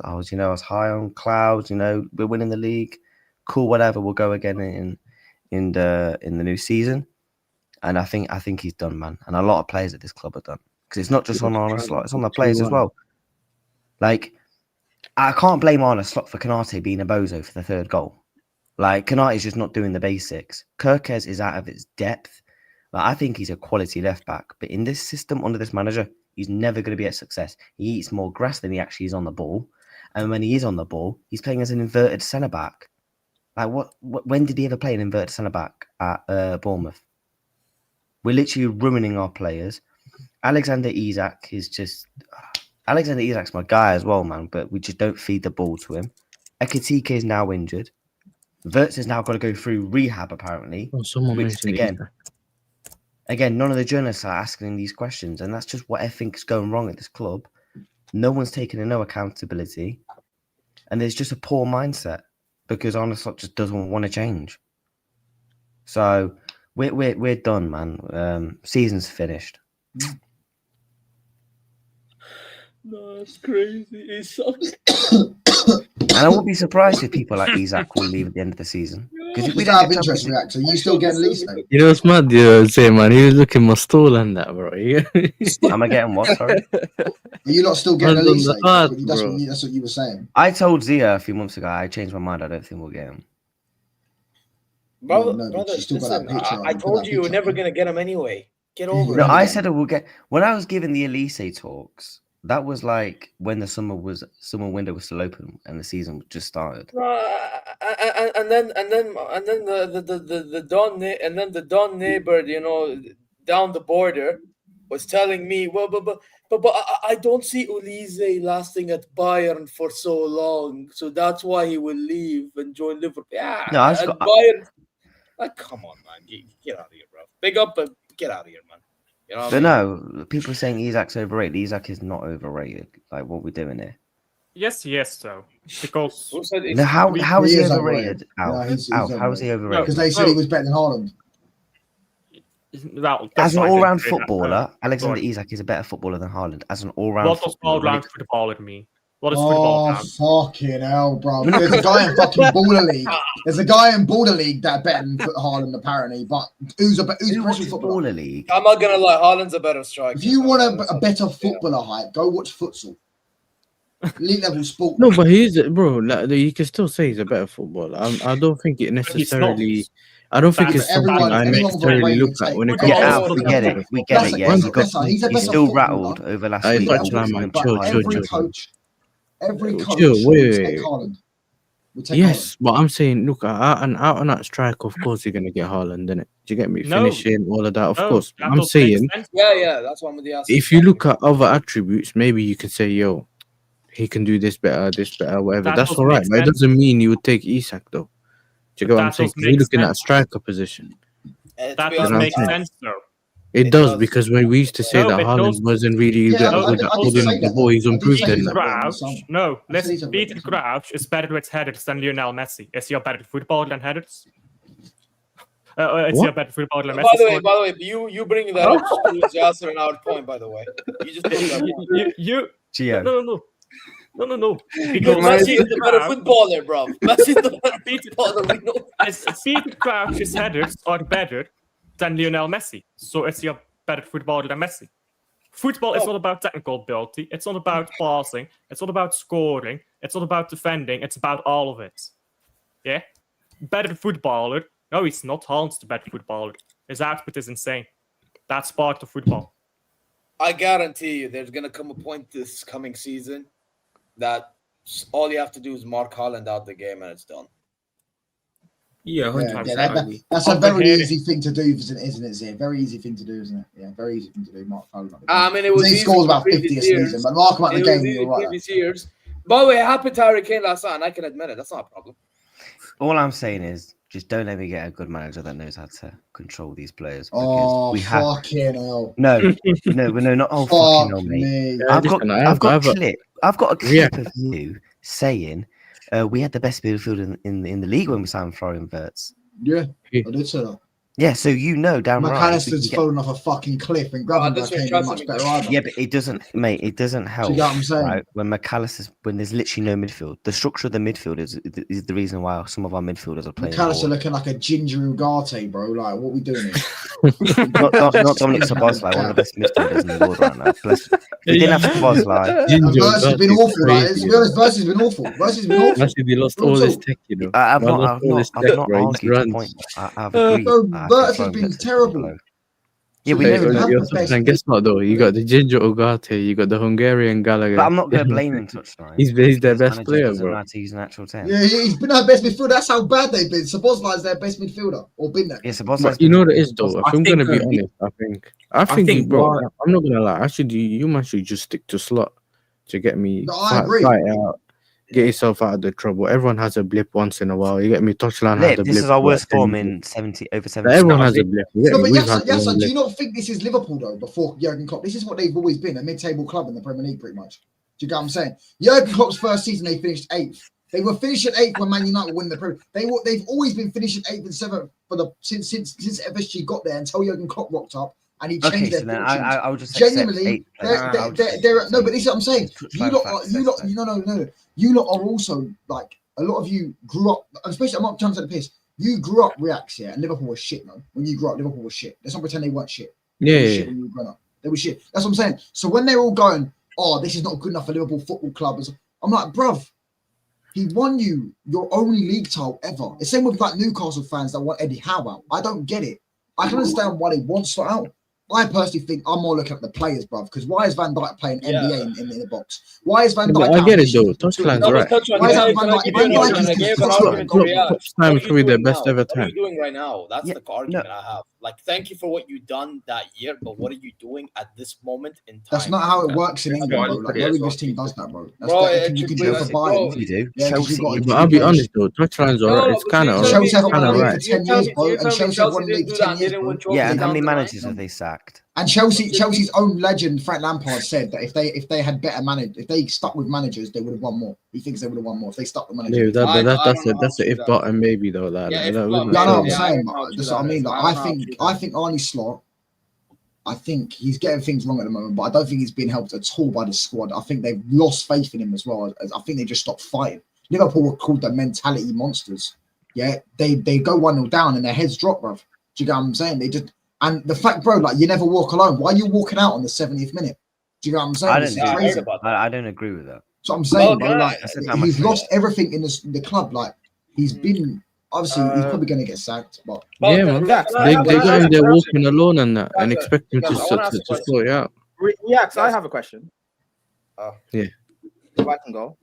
high on clouds. We're winning the league. Cool, whatever. We'll go again in the new season. And I think he's done, man. And a lot of players at this club are done because it's not just on Arne Slot; it's on the players as well. Like, I can't blame Arne Slot for Konate being a bozo for the 3rd goal. Like, Konate's just not doing the basics. Kirkes is out of his depth. Like, I think he's a quality left back, but in this system under this manager, he's never going to be a success. He eats more grass than he actually is on the ball, and when he is on the ball, he's playing as an inverted centre back. Like, when did he ever play an inverted centre back at Bournemouth? We're literally ruining our players. Alexander Isak's my guy as well, man, but we just don't feed the ball to him. Ekitike is now injured. Wirtz has now got to go through rehab, apparently. Oh, someone mentioned Again, none of the journalists are asking these questions, and that's just what I think is going wrong at this club. No one's taking no accountability, and there's just a poor mindset because Arne Slot just doesn't want to change. So we're done, man. Season's finished. No, it's crazy. It sucks. And I won't be surprised if people like Isak will leave at the end of the season. Because if we Just don't out of get interest, Champions reactor, you still getting least though? You know what's mad? Say, man, he was looking my stall and that, bro. League, am I getting what? Sorry. Are you not still getting a least? That's That's what you were saying. I told Zia a few months ago. I changed my mind. I don't think we'll get him. Brother, No, but brother, you still got that listen, picture. I You put told that you were picture never up. going to get him anyway. Get over No, it. I said we'll get. When I was given the Elise talks, that was like when the summer window was still open and the season just started. And then the Don neighbor, down the border, was telling me, but I don't see Ulise lasting at Bayern for so long, so that's why he will leave and join Liverpool. Yeah, No, I just got- Bayern. Come on, man, get out of here, bro. Big up, but get out of here, man. You know what I But mean? no, people are saying Isak's overrated. Isak is not overrated. Like what we're doing here. Yes, though. Because Who said it's- No, how is He he is overrated? overrated. Alf, No, he's Alf, how is he overrated? Because they said he was better than Haaland. well, As that's an fine, all-round they say that, footballer, Alexander sorry. Isak is a better footballer than Haaland. As an all-round What does footballer, all-round footballer mean? What is football? Oh, fucking hell, bro. There's a guy in fucking Baller League. There's a guy in Baller League that better than Haaland, apparently. But who's who professional watches footballer? Baller League? I'm not gonna lie, Haaland's a better striker. If you want a better footballer hype, go watch futsal. Elite level sport. No, but he's bro. Like, you can still say he's a better footballer. I don't think it necessarily. I don't think it's something Everyone- I everyone necessarily will look rate at when it it. comes Yeah, to Alf, we football. get it. We get it. Yeah, He's he a better he's still footballer. rattled over last Hey, week. touchline, man. But Chill. every coach Chill, will wait. take Haaland. Will take Yes, but I'm saying, look, out and that strike, of course, you're gonna get Haaland, innit? Do you get me? No. Finishing, all of that, of No, course. that I'm doesn't make saying, sense. Yeah, that's what I'm with the ask. if you look at other attributes, maybe you can say, yo, he can do this better, whatever. That That's doesn't all right, make but it sense. doesn't mean you would take Isak, though. Do you get what That I'm saying? doesn't 'Cause you're make looking at a sense. striker position. That honest, doesn't make man. sense, though. It It does, does. because when we used to say No, that it Haaland does. wasn't really Yeah, good I at did holding say up the that. ball, he's I did improved say in that. that. Crouch. No, I said he's listen, a Peter better Crouch is better with headers than Lionel Messi. Is he a better footballer than headers? Is he a What? better footballer than By Messi? the way, you bringing that up screws Yasser and our point. By the way, you just proved that point. You Gio. no. No. Because Messi is the better footballer, bro. Messi is the better footballer. We know. Peter Crouch's headers are better than Lionel Messi. So is he a better footballer than Messi? Football is not about technical ability. It's not about passing. It's not about scoring. It's not about defending. It's about all of it. Yeah? Better footballer. No, he's not. Haaland's the better footballer. His output is insane. That's part of football. I guarantee you there's going to come a point this coming season that all you have to do is mark Haaland out the game and it's done. Yeah, 100%. Yeah, that's a very easy thing to do, isn't it, Zia? Very easy thing to do, isn't it? Yeah, very easy thing to do. Mark Haaland. I mean, it was he easy scores for about 50 a previous season, years. but mark him out the It game. was easy You're right. previous years. By the way, it happened to Harry Kane last night, and I can admit it. That's not a problem. All I'm saying is, just don't let me get a good manager that knows how to control these players. Oh, we have fucking hell! no, not Fuck fucking hell, mate. me. I've got a clip Yeah. of you saying we had the best midfield in the league when we signed Florian Wirtz. Yeah, I did say that. Yeah, so you know damn right. McAllister's fallen off a fucking cliff and Gravenberch came in much better either. Yeah, but it doesn't, mate. It doesn't help. you get what I'm saying? Right? When there's literally no midfield, the structure of the midfield is the reason why some of our midfielders are playing. McAllister looking like a ginger Ugarte, bro. Like, what we doing here? not Dominic Szoboszlai, one of the best midfielders in the world right now. Bless you. If we didn't have Szoboszlai. Verse has been awful. Like, to be honest, Verse has been awful. Actually, they lost all his tech, you know. I've not bro. argued the point. I've agreed. Verse has been terrible. Yeah, we Hey, never have the best. and guess what though? You got the ginger Ugarte, you got the Hungarian Gallagher. But I'm not going to blame him, TouchLine. He's their His best manager player, doesn't know bro. how to use an actual 10. Yeah, he's been our best midfielder. That's how bad they've been. Szoboszlai is their best midfielder, or been there. Yeah, Szoboszlai's But you been- know what it is though. If I I'm gonna think, be honest, I think, bro. what- I'm not gonna lie. Actually, you man should just stick to slot to get me. No, I agree. Fight out, get yourself out of the trouble. Everyone has a blip once in a while. You get me. TouchLine has a blip. This is our for worst like 10 form years. in 70 over 70. Everyone has a blip. You get No, me? but We've yes, had one do blip. you not think this is Liverpool though? Before Jurgen Klopp, this is what they've always been—a mid-table club in the Premier League, pretty much. Do you get what I'm saying? Jurgen Klopp's first season, they finished 8th. They were finishing 8th when Man United won the Premier. They've always been finishing 8th and 7th since FSG got there until Jurgen Klopp rocked up and he changed Okay, their so then fortunes. I would just accept Genuinely, 8th. they're no, but this is what I'm saying. Just You try lot, facts, you lot, that's no. You lot are also like a lot of you grew up, especially I'm not trying to take the piss. You grew up Reacts, yeah, and Liverpool was shit, man. When you grew up, Liverpool was shit. Let's not pretend they weren't shit. Yeah, They were yeah, shit when you were growing up. They were shit. That's what I'm saying. So when they're all going, oh, this is not good enough for Liverpool Football Club, I'm like, bruv, he won you your only league title ever. It's same with like Newcastle fans that want Eddie Howe out. I don't get it. I can understand why they want Slot out. I personally think I'm more looking at the players, bruv, because why is Van Dijk playing NBA in the box? Why is Van Yeah, Dijk? but I out get it this year? though. TouchLine's No, right. but TouchLine, Why is that can I Van give Dijk- you an Van Dijk argument? I is gave an just- argument to Riyadh. Touch time What are can be you their doing best now? ever What are time. you doing right now? That's Yeah, the argument I have. Like, thank you for what you done that year, but what are you doing at this moment in time? That's not how it works in That's England, why I bro. look Like, at it no as English well. team does that, bro. That's Bro, that. You can do it for Bayern. You do. Yeah, 'cause Chelsea. you've got- you But I'll be do. honest though. TouchLine's No, alright. no, It's but kind you of tell Chelsea me- haven't kind won of the league right. for 10 You years, tell bro. me And Chelsea have Chelsea won the didn't league do for that 10 and years, didn't bro. win trophies Yeah, and how down many the line? managers have they sacked? And Chelsea's own legend Frank Lampard said that if they had better managers, if they stuck with managers, they would have won more. He thinks they would have won more if they stuck with Yeah, managers. that, I but don't that's know a how that's true a if that but is. and maybe though. That Yeah, if that but, wouldn't Yeah, I know say what I'm that. I saying. don't know how That's true what I that mean. is. Like, I I don't know how think true that is. Arnie Slot. I think he's getting things wrong at the moment, but I don't think he's been helped at all by the squad. I think they've lost faith in him as well. I think they just stopped fighting. Liverpool were called the mentality monsters. Yeah, they go 1-0 down and their heads drop, bruv. Do you get what I'm saying? They just and the fact, bro, like you never walk alone. Why are you walking out on the 70th minute? Do you get what I'm saying? I This don't is do crazy. about I don't agree with that. So I'm saying, Okay. bro, like That's just how much he's money- lost everything in the club. Like he's been obviously he's probably going to get sacked, but Yeah, man. Yeah, They got him there walking alone and that, and Guys, expect him guys, I wanna ask a to question. sort it out. Yeah, I have a question. Yeah. If I can go.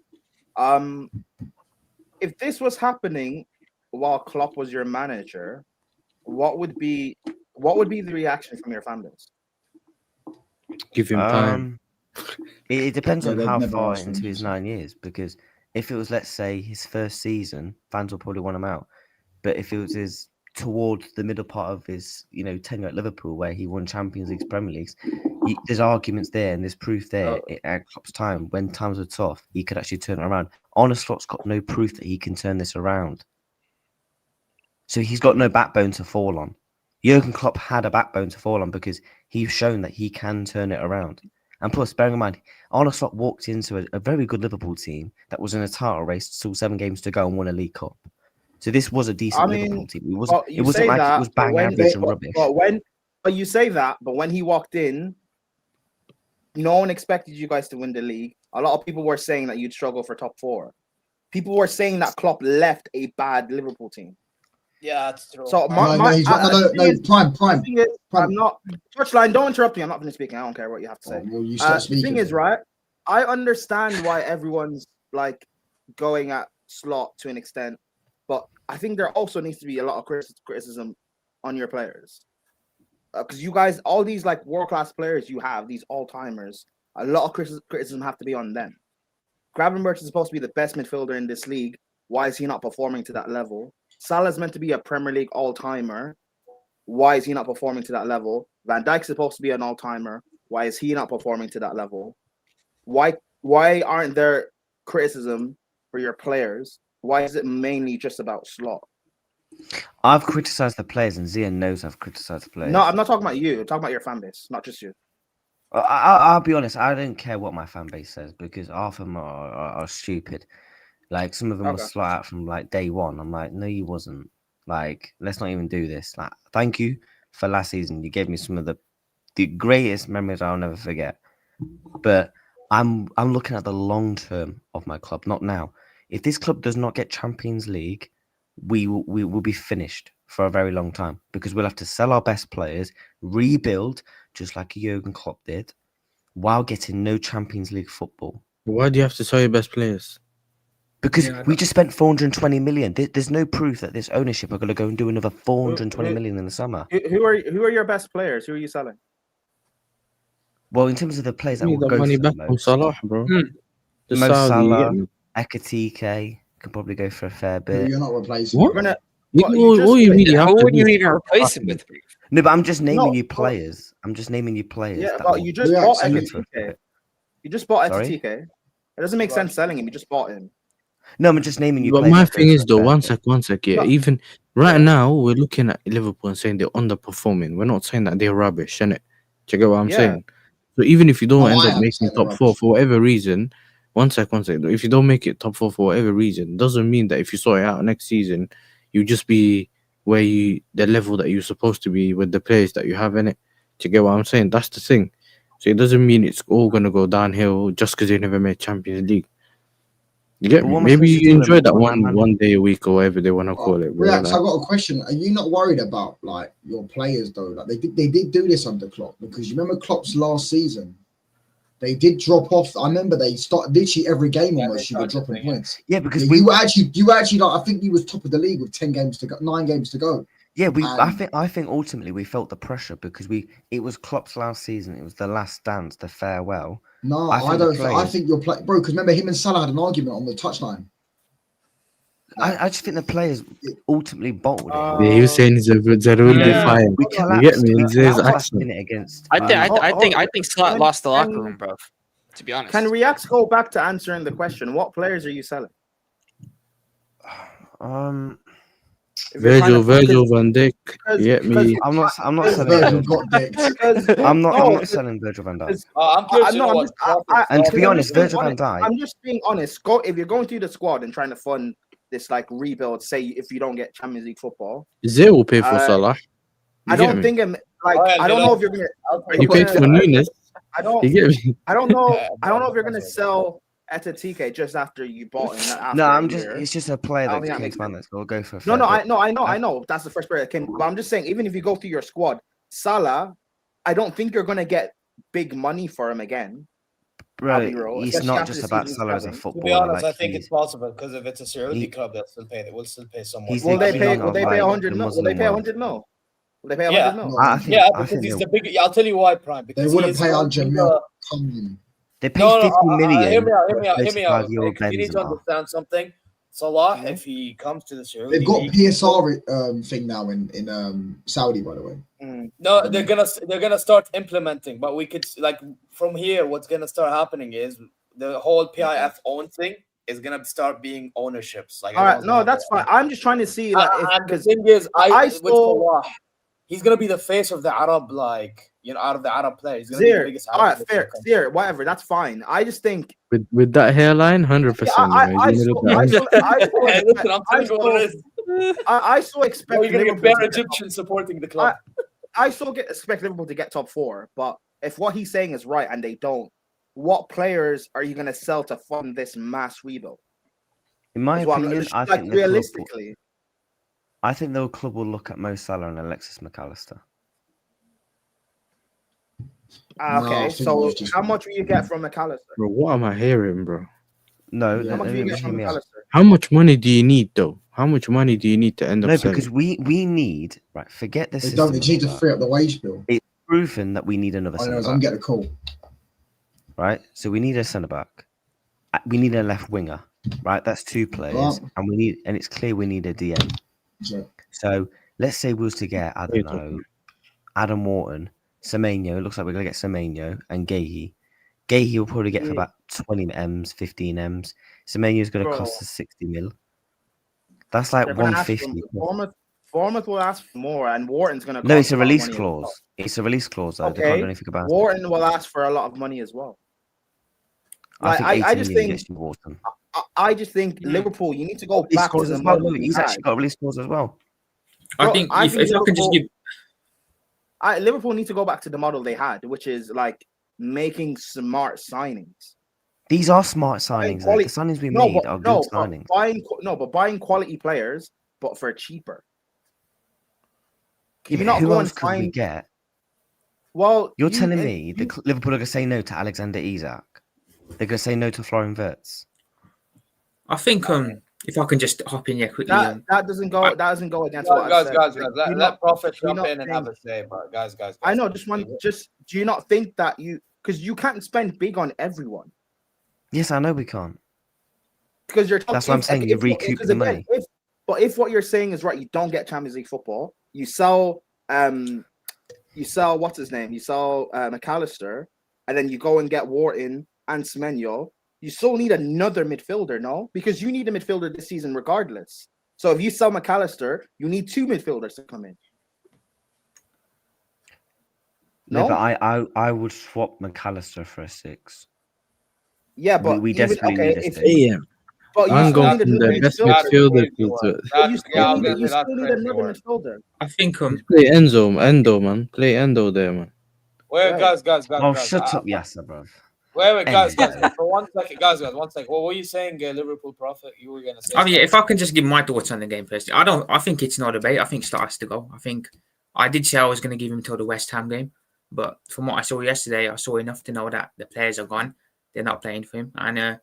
If this was happening while Klopp was your manager, what would be the reaction from your fan base? Give him time. It depends Yeah, on they'd how never far ask him into to his say. 9 years. Because if it was, let's say, his first season, fans will probably want him out. But if it was towards the middle part of his, tenure at Liverpool, where he won Champions Leagues, Premier Leagues, there's arguments there and there's proof there. At Klopp's time, when times were tough, he could actually turn it around. Arne Slot's got no proof that he can turn this around. So he's got no backbone to fall on. Jurgen Klopp had a backbone to fall on because he's shown that he can turn it around. And plus, bearing in mind, Arne Slot walked into a very good Liverpool team that was in a title race, still 7 games to go, and won a League Cup. So this was a decent Liverpool team. It wasn't like it was bang average and rubbish. But you say that, but when he walked in, no one expected you guys to win the league. A lot of people were saying that you'd struggle for top 4. People were saying that Klopp left a bad Liverpool team. Yeah, that's true. So Prime. I'm not touchline. Don't interrupt me. I'm not going to speak. I don't care what you have to say. Well, you start The thing is, right? I understand why everyone's like going at Slot to an extent, but I think there also needs to be a lot of criticism on your players, because you guys, all these like world-class players you have, these all-timers, a lot of criticism have to be on them. Gravenberch is supposed to be the best midfielder in this league. Why is he not performing to that level? Salah's meant to be a Premier League all-timer. Why is he not performing to that level? Van Dijk's supposed to be an all-timer. Why is he not performing to that level? Why aren't there criticism for your players? Why is it mainly just about Slot? I've criticized the players, and Zian knows I've criticized the players. No, I'm not talking about you. I'm talking about your fan base, not just you. I'll be honest. I don't care what my fan base says, because half of them are stupid. Like, some of them were Slot out from like day one. I'm like, no, you wasn't. Like, let's not even do this. Like, thank you for last season. You gave me some of the greatest memories I'll never forget. But I'm looking at the long term of my club, not now. If this club does not get Champions League, we will be finished for a very long time, because we'll have to sell our best players, rebuild, just like Jurgen Klopp did, while getting no Champions League football. Why do you have to sell your best players? Because we just spent 420 million. There's no proof that this ownership are going to go and do another 420 million in the summer. Who are your best players? Who are you selling? Well, in terms of the players that You will need the go money for back the from most, Salah, bro. The Mo Saudi, Salah, yeah. Ekatike could probably go for a fair You're bit. not replacing. What? We're gonna. All you really have Who to would you do even replace him with? No, but I'm just naming No, you players. I'm just naming you players. Yeah, that but will you just Yeah, bought so you- Ekatike. You just bought Sorry? Ekatike. It doesn't make sense selling him. You just bought him. No, I'm just naming you But players. my that go thing for is a though, fair one bit. sec, yeah. No. Even right now, we're looking at Liverpool and saying they're underperforming. We're not saying that they're rubbish, innit? Do you get what I'm Yeah. saying? So even if you don't No, end I up am making saying they're top 4 rubbish. for whatever reason, one sec. If you don't make it top 4 for whatever reason, doesn't mean that if you sort it out next season, you just be where the level that you're supposed to be with the players that you have in it. Do you get what I'm saying? That's the thing. So it doesn't mean it's all gonna go downhill just because they never made Champions League. You get But me? what am I Maybe supposed to you tell enjoy them? that What am I- one day a week or whatever they want to call it. Bro. Reacts, Like, I got a question. Are you not worried about like your players though? Like they did do this under Klopp, because you remember Klopp's last season, they did drop off. I remember they started literally every game almost. You were dropping points. Yeah, because Yeah, you actually like, I think you was top of the league with 9 games to go. I think ultimately we felt the pressure because it was Klopp's last season. It was the last dance, the farewell. No, I think I the don't. I players- think you're bro. Because remember, him and Salah had an argument on the touchline. I just think the players ultimately bottled it. yeah, he was saying they're already Yeah. fine. We You get collapsed. me? We It's his collapsed last accent. minute against. I think Slot lost the locker room, bro. To be honest. Can Reacts go back to answering the question? What players are you selling? If you're trying Virgil to- van Dijk. because- You get me? because- I'm not selling. Virgil Virgil. got dicked. because- I'm no, not selling Virgil van Dijk. because- I'm curious to no, know I'm what just- Klopp I- is And to be I'm honest, just being Virgil van honest. Dijk. I'm just being honest. If you're going through the squad and trying to fund this like rebuild, say if you don't get Champions League football, Zay will pay for Salah. I You get don't me? think I'm like Oh, yeah, I don't they know don't- if you're gonna. He paid for Nunes. I don't. You get me? I don't know. Yeah, I don't know if you're gonna that's sell Ekatike just after you bought him. After No, a I'm just. year. It's just a player I don't that think that came makes man. Let's go for a No, fair bit. I know. That's the first player that came. But I'm just saying, even if you go through your squad, Salah, I don't think you're gonna get big money for him again. I'll be real, Bro, it's especially not after just the about season's Salah as a coming. To footballer. be honest, I like, think it's possible because if it's a Saudi he- club, they'll still pay. They will still pay someone. He's Will the they pay? king Will of, they pay like, 100 the mil? Will they Muslim pay world. 100 mil? Will they pay Yeah. 100 mil? No, I think, Yeah, I because think he's they'll- the big. I'll tell you why, Prime. They Because wouldn't pay 100 mil. they paid No, 50 million. hear me out. for a Hear me out. 35-year-old You need to Benzema. understand something. Salah, Mhm. if he comes to the Saudi They've got League, PSR thing now in Saudi, by the way. no, they're gonna start implementing. But we could like from here, what's gonna start happening is the whole PIF own thing is gonna start being ownerships. Like All right, everyone's no, gonna that's have fine. I'm just trying to see like and the because thing is, I with saw- Salah, he's gonna be the face of the Arab, like, you know, out of the Arab players. He's gonna be the biggest Arab all right, player. fair, Zir, whatever, that's fine. I just think With that hairline, 100%. I still expect You're gonna get Liverpool bare to get Egyptians supporting the club. I still expect Liverpool to get top 4, but if what he's saying is right and they don't, what players are you going to sell to fund this mass rebuild? In my opinion, I like think realistically, the club will look at Mo Salah and Alexis McAllister. Okay, No, so how much will you get from McAllister? Bro, what am I hearing, bro? No, How much will you get from hear me out. McAllister? How much money do you need, though? How much money do you need to end up No, selling? because we need, right, forget this. They don't. They need to free up the wage bill. It's proven that we need another I know. centre I'm back, getting a call. right? So we need a centre back. We need a left winger, right? That's 2 players, Right. and it's clear we need a DM. So let's say we was to get, I don't know, Adam Wharton, Semenyo. It looks like we're gonna get Semenyo and Gahey. Gahey will probably get for about 20 M's, 15 M's. Semenyo's going to cost us 60 mil. That's like 150. Bournemouth will ask for more, and Wharton's going to. No, it's a release clause. It's a release clause, though. They can't do anything about it. Wharton will ask for a lot of money as well. I just think Liverpool, you need to go back to the model. He's actually got a release clause as well. I think if I could just give. Liverpool need to go back to the model they had, which is like making smart signings. These are smart signings. The signings we made are good signings. But buying quality players, but for cheaper. Who else could we get? Well, you're telling me Liverpool are going to say no to Alexander Isak? They're going to say no to Florian Wirtz? I think if I can just hop in here quickly. That doesn't go against what I said. Guys, let Prophet jump in and have a say, but guys. I know. Do you not think that because you can't spend big on everyone? Yes, I know we can't. Because you're. That's what I'm saying. You recoup the money. If what you're saying is right, you don't get Champions League football. You sell what's his name? You sell McAllister, and then you go and get Wharton and Semenyo. You still need another midfielder, no? Because you need a midfielder this season regardless. So if you sell McAllister, you need 2 midfielders to come in. No, but I would swap McAllister for a 6. Yeah, but we desperately need a 6. But I'm going from the best midfielder you still need another midfielder. I think play Endo, man. Play Endo there, man. Wait, guys. Oh, shut up, Yasser, bro. Wait, guys. For 1 second, guys. 1 second. What were you saying, Liverpool Prophet? You were gonna say. I mean, if I can just give my thoughts on the game first, I think it's not a debate. I think Starr has to go. I think I did say I was going to give him till the West Ham game, but from what I saw yesterday, I saw enough to know that the players are gone. They're not playing for him, and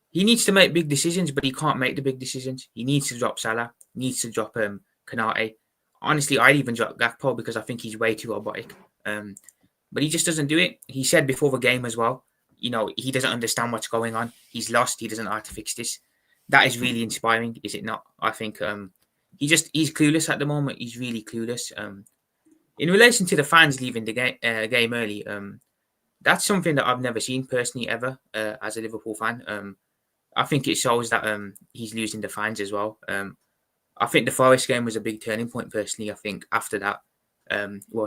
he needs to make big decisions, but he can't make the big decisions. He needs to drop Salah. Needs to drop Konate. Honestly, I'd even drop Gakpo because I think he's way too robotic. But he just doesn't do it. He said before the game as well, you know, he doesn't understand what's going on. He's lost. He doesn't know how to fix this. That is really inspiring, is it not? I think he's clueless at the moment. He's really clueless. In relation to the fans leaving the game early, that's something that I've never seen personally ever as a Liverpool fan. I think it shows that he's losing the fans as well. I think the Forest game was a big turning point personally. I think after that,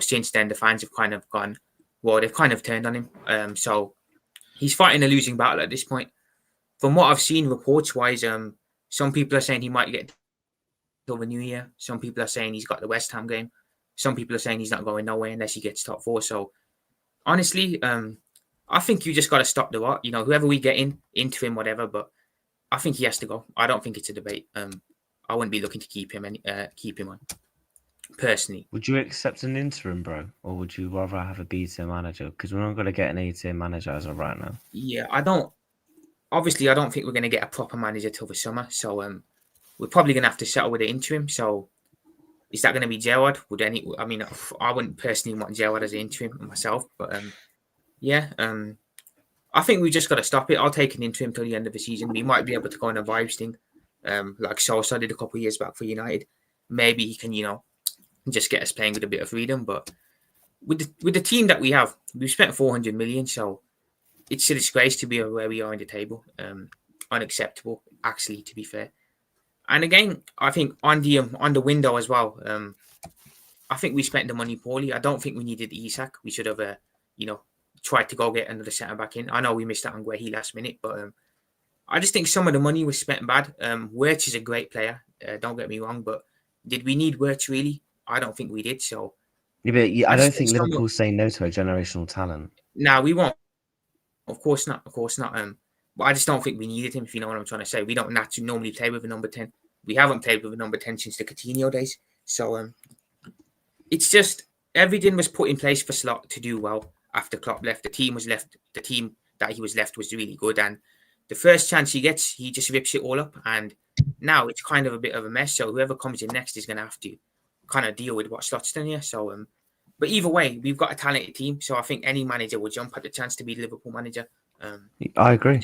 since then the fans have kind of gone. Well, they've kind of turned on him. So he's fighting a losing battle at this point. From what I've seen reports-wise, some people are saying he might get till the new year. Some people are saying he's got the West Ham game. Some people are saying he's not going nowhere unless he gets top 4. So honestly, I think you just got to stop the rot. You know, whoever we get into him, whatever. But I think he has to go. I don't think it's a debate. I wouldn't be looking to keep him on. Personally, would you accept an interim, bro, or would you rather have a B-tier manager? Because we're not going to get an A-tier manager as of right now. Yeah, I don't think we're going to get a proper manager till the summer. So we're probably going to have to settle with an interim. So is that going to be Gerrard? I wouldn't personally want Gerrard as an interim myself, but I think we just got to stop it. I'll take an interim till the end of the season. We might be able to go on a vibes thing, like Solskjaer did a couple of years back for United. Maybe he can, just get us playing with a bit of freedom. But with the team that we have, we've spent 400 million, so it's a disgrace to be where we are in the table. Unacceptable, actually, to be fair. And again, I think on the window as well, I think we spent the money poorly. I don't think we needed Isak. We should have, tried to go get another centre back in. I know we missed out on Guehi last minute, but I just think some of the money was spent bad. Wirtz is a great player. Don't get me wrong, but did we need Wirtz really? I don't think we did. So Yeah, but I don't just think think some- Liverpool's saying no to a generational talent. now we won't. Of course not. Of course not. But I just don't think we needed him. If you know what I'm trying to say, we don't naturally normally play with a number 10. We haven't played with a number 10 since the Coutinho days. So it's just everything was put in place for Slot to do well after Klopp left. The team that he was left was really good, and the first chance he gets, he just rips it all up. And now it's kind of a bit of a mess. So whoever comes in next is going to have to kind of deal with what Slot's done here. So, but either way, we've got a talented team. So I think any manager will jump at the chance to be the Liverpool manager. I agree.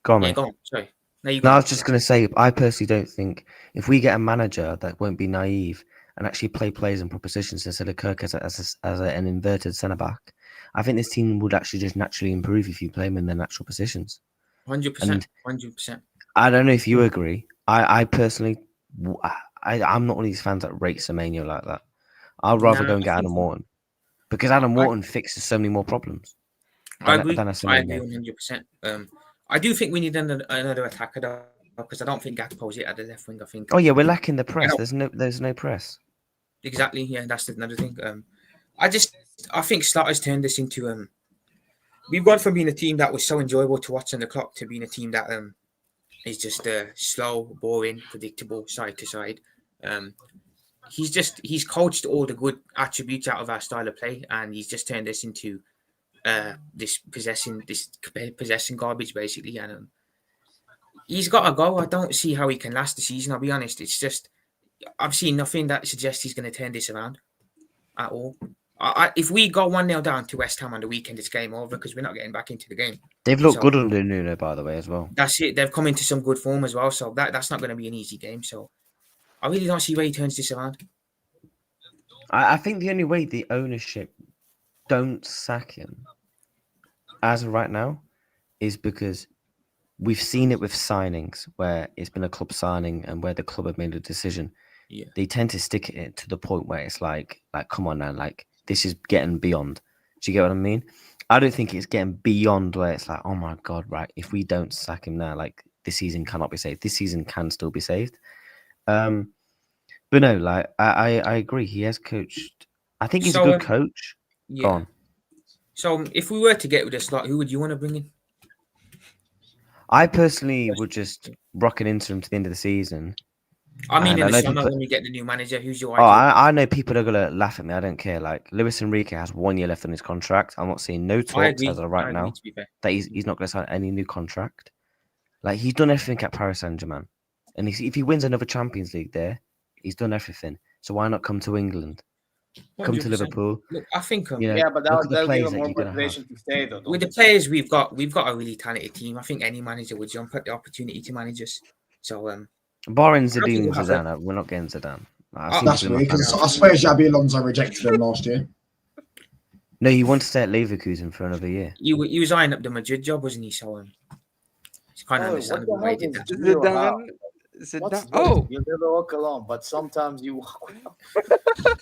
Go on, mate. Go on. Sorry. No, I was just going to say, I personally don't think if we get a manager that won't be naive and actually play players and propositions instead of Kirk as an inverted centre back, I think this team would actually just naturally improve if you play them in their natural positions. 100%. 100%. I don't know if you agree. I personally, I'm not one of these fans that rate Semenyo like that. I'd rather go and get Adam Morton because Adam Morton fixes so many more problems. I agree 100%. I do think we need another attacker though, because I don't think Gakpo's it at the left wing. I think. Oh yeah, we're lacking the press. There's no press. Exactly. Yeah, that's another thing. I think Slot has turned this into we've gone from being a team that was so enjoyable to watch on the clock to being a team that is just slow, boring, predictable, side to side. He's coached all the good attributes out of our style of play, and he's just turned this into this possession garbage basically. And he's got to go. I don't see how he can last the season. I'll be honest. It's just I've seen nothing that suggests he's going to turn this around at all. If we go 1-0 down to West Ham on the weekend, it's game over because we're not getting back into the game. They've looked good under Nuno, by the way, as well. That's it. They've come into some good form as well. So that's not going to be an easy game. So I really don't see where he turns this around. I think the only way the ownership don't sack him as of right now is because we've seen it with signings where it's been a club signing and where the club have made a decision. Yeah. They tend to stick it to the point where it's like, come on now, like this is getting beyond. Do you get what I mean? I don't think it's getting beyond where it's like, oh my God, right. If we don't sack him now, like this season cannot be saved. This season can still be saved. But no, like I agree. He has coached. I think he's a good coach. Yeah. Go on. So if we were to get with a Slot, who would you want to bring in? I personally would just rock an interim to the end of the season. I mean, in the summer when we get the new manager, who's your idea? I know people are gonna laugh at me. I don't care. Like Luis Enrique has 1 year left on his contract. I'm not seeing no talks as of right now that he's not going to sign any new contract. Like he's done everything at Paris Saint-Germain, and if he wins another Champions League there, he's done everything. So why not come to England? 100%. Come to Liverpool. Look, I think but that'll give him more motivation to stay though. With the players we've got a really talented team. I think any manager would jump at the opportunity to manage us. So barring Zidane and Zidane, we're not getting Zidane. That's weird because I swear Xabi Alonso rejected him last year. No, he wanted to stay at Leverkusen for another year. He was eyeing up the Madrid job, wasn't he? So it's kind of understandable why he did that. Zidane. Oh, you never walk alone, but sometimes you walk alone.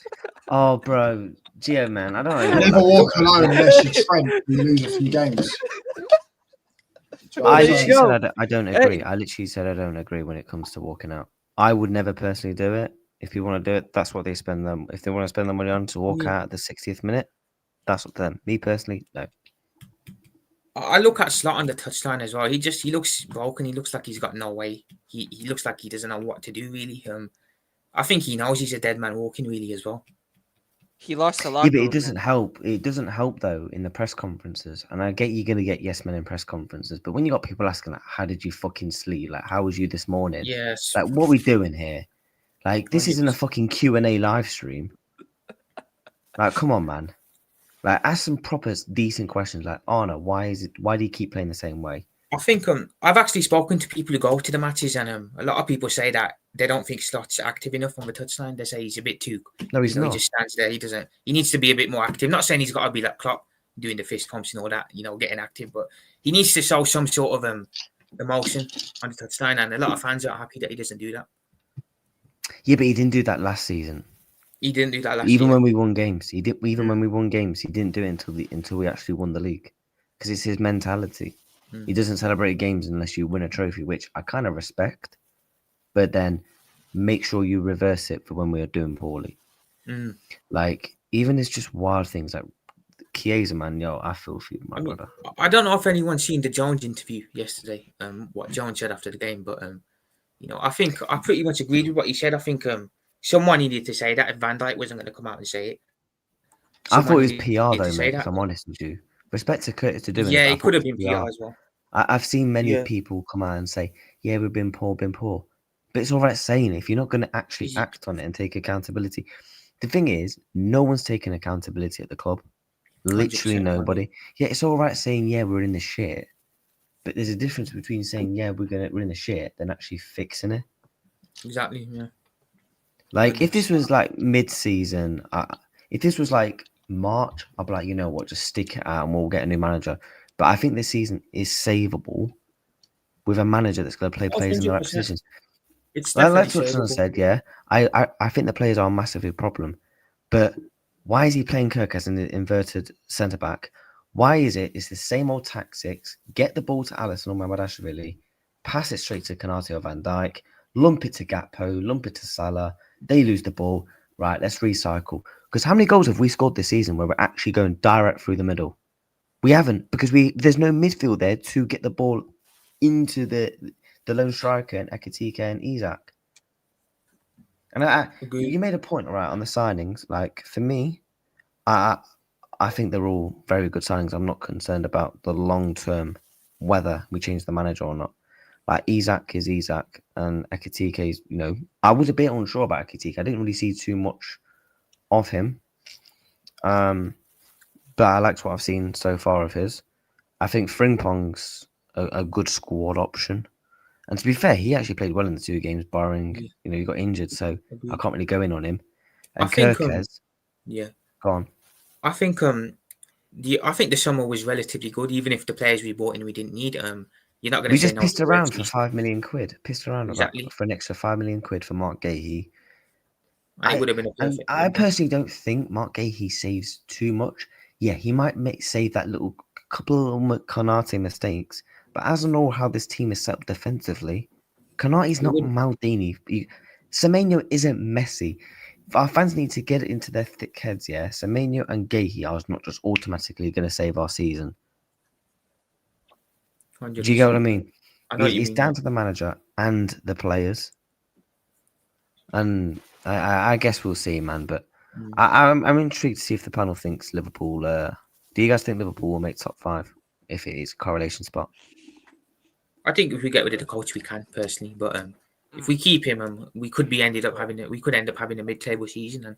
Oh, bro, Gio, man, I don't know. You never walk alone unless you train. You lose a few games. I literally said I don't agree. Hey. I literally said I don't agree when it comes to walking out. I would never personally do it. If you want to do it, that's what they spend them. If they want to spend the money on to walk out at the 60th minute, that's up to them. Me personally, no. I look at Slot on the touchline as well. He looks broken. He looks like he's got no way. He looks like he doesn't know what to do really. I think he knows he's a dead man walking really as well. He lost a lot. Yeah, but it doesn't help. It doesn't help though in the press conferences. And I get you're gonna get yes men in press conferences, but when you got people asking like, "How did you fucking sleep? Like, how was you this morning? Yes. Like, what are we doing here? Like, this isn't a fucking Q&A live stream. Like, come on, man. Like, ask some proper decent questions. Like, oh no, why do you keep playing the same way? I think I've actually spoken to people who go to the matches, and a lot of people say that they don't think Slot's active enough on the touchline. They say he's a bit too. No, he's not. He just stands there. He doesn't. He needs to be a bit more active. Not saying he's got to be like Klopp doing the fist pumps and all that. Getting active, but he needs to show some sort of emotion on the touchline. And a lot of fans are happy that he doesn't do that. Yeah, but he didn't do that last season. He didn't do that last Even year. when we won games, he did. Even when we won games, he didn't do it until we actually won the league, because it's his mentality. He doesn't celebrate games unless you win a trophy, which I kind of respect. But then make sure you reverse it for when we are doing poorly. Like, even it's just wild things like Chiesa, man. Yo, I feel for you, my brother. I don't know if anyone's seen the Jones interview yesterday. What Jones said after the game, but you know, I think I pretty much agreed with what he said. I think someone needed to say that if Van Dijk wasn't going to come out and say it. I thought it was Someone PR needed to though, say mate. that. If I'm honest with you, respect to Curtis to doing Yeah, it. it could have been PR as well. I've seen many Yeah. people come out and say, "Yeah, we've been poor." But it's all right saying it if you're not going to actually act on it and take accountability. The thing is, no one's taking accountability at the club. Literally 100%, nobody. Yeah, it's all right saying, "Yeah, we're in the shit," but there's a difference between saying, "Yeah, we're in the shit," than actually fixing it. Exactly. Yeah. Like, if this was like mid-season, if this was like March, I'd be like, you know what, just stick it out and we'll get a new manager. But I think this season is savable with a manager that's going to play players in the right 100%. positions. It's Like definitely Touchline savable. said, yeah, I think the players are a massive problem. But why is he playing Kirk as an inverted centre back? Why is it? It's the same old tactics. Get the ball to Alisson or Mamadashvili, pass it straight to Konate or Van Dijk, lump it to Gakpo, lump it to Salah. They lose the ball. Right, let's recycle. Because how many goals have we scored this season where we're actually going direct through the middle? We haven't, because there's no midfield there to get the ball into the lone striker and Ekitike and Isak. And you made a point, right, on the signings. Like, for me, I think they're all very good signings. I'm not concerned about the long term, whether we change the manager or not. Like, Isak is Isak, and Ekitike is, you know, I was a bit unsure about Ekitike. I didn't really see too much of him. But I liked what I've seen so far of his. I think Frimpong's a good squad option. And to be fair, he actually played well in the 2 games, barring, you know, he got injured, so I can't really go in on him. And Kirkes, yeah, go on. I think the summer was relatively good, even if the players we bought in we didn't need. You're not going to We say just no pissed to around for Gretzky. £5 million. Pissed around Exactly. for an extra £5 million for Mark Gahey. And it would have been a perfect. I personally don't think Mark Gahey saves too much. Yeah, he might save that couple of Konate mistakes, but as I know how this team is set up defensively, Konate's not Maldini. Semenyo isn't Messi. Our fans need to get it into their thick heads, yeah? Semenyo and Gahey are not just automatically going to save our season. 100%. Do you get what I mean? I know what you It's mean, down to the manager and the players. And I guess we'll see, man. But I'm intrigued to see if the panel thinks Liverpool. Do you guys think Liverpool will make top 5 if it is a correlation spot? I think if we get rid of the coach, we can personally. But if we keep him, we could end up having a mid-table season, and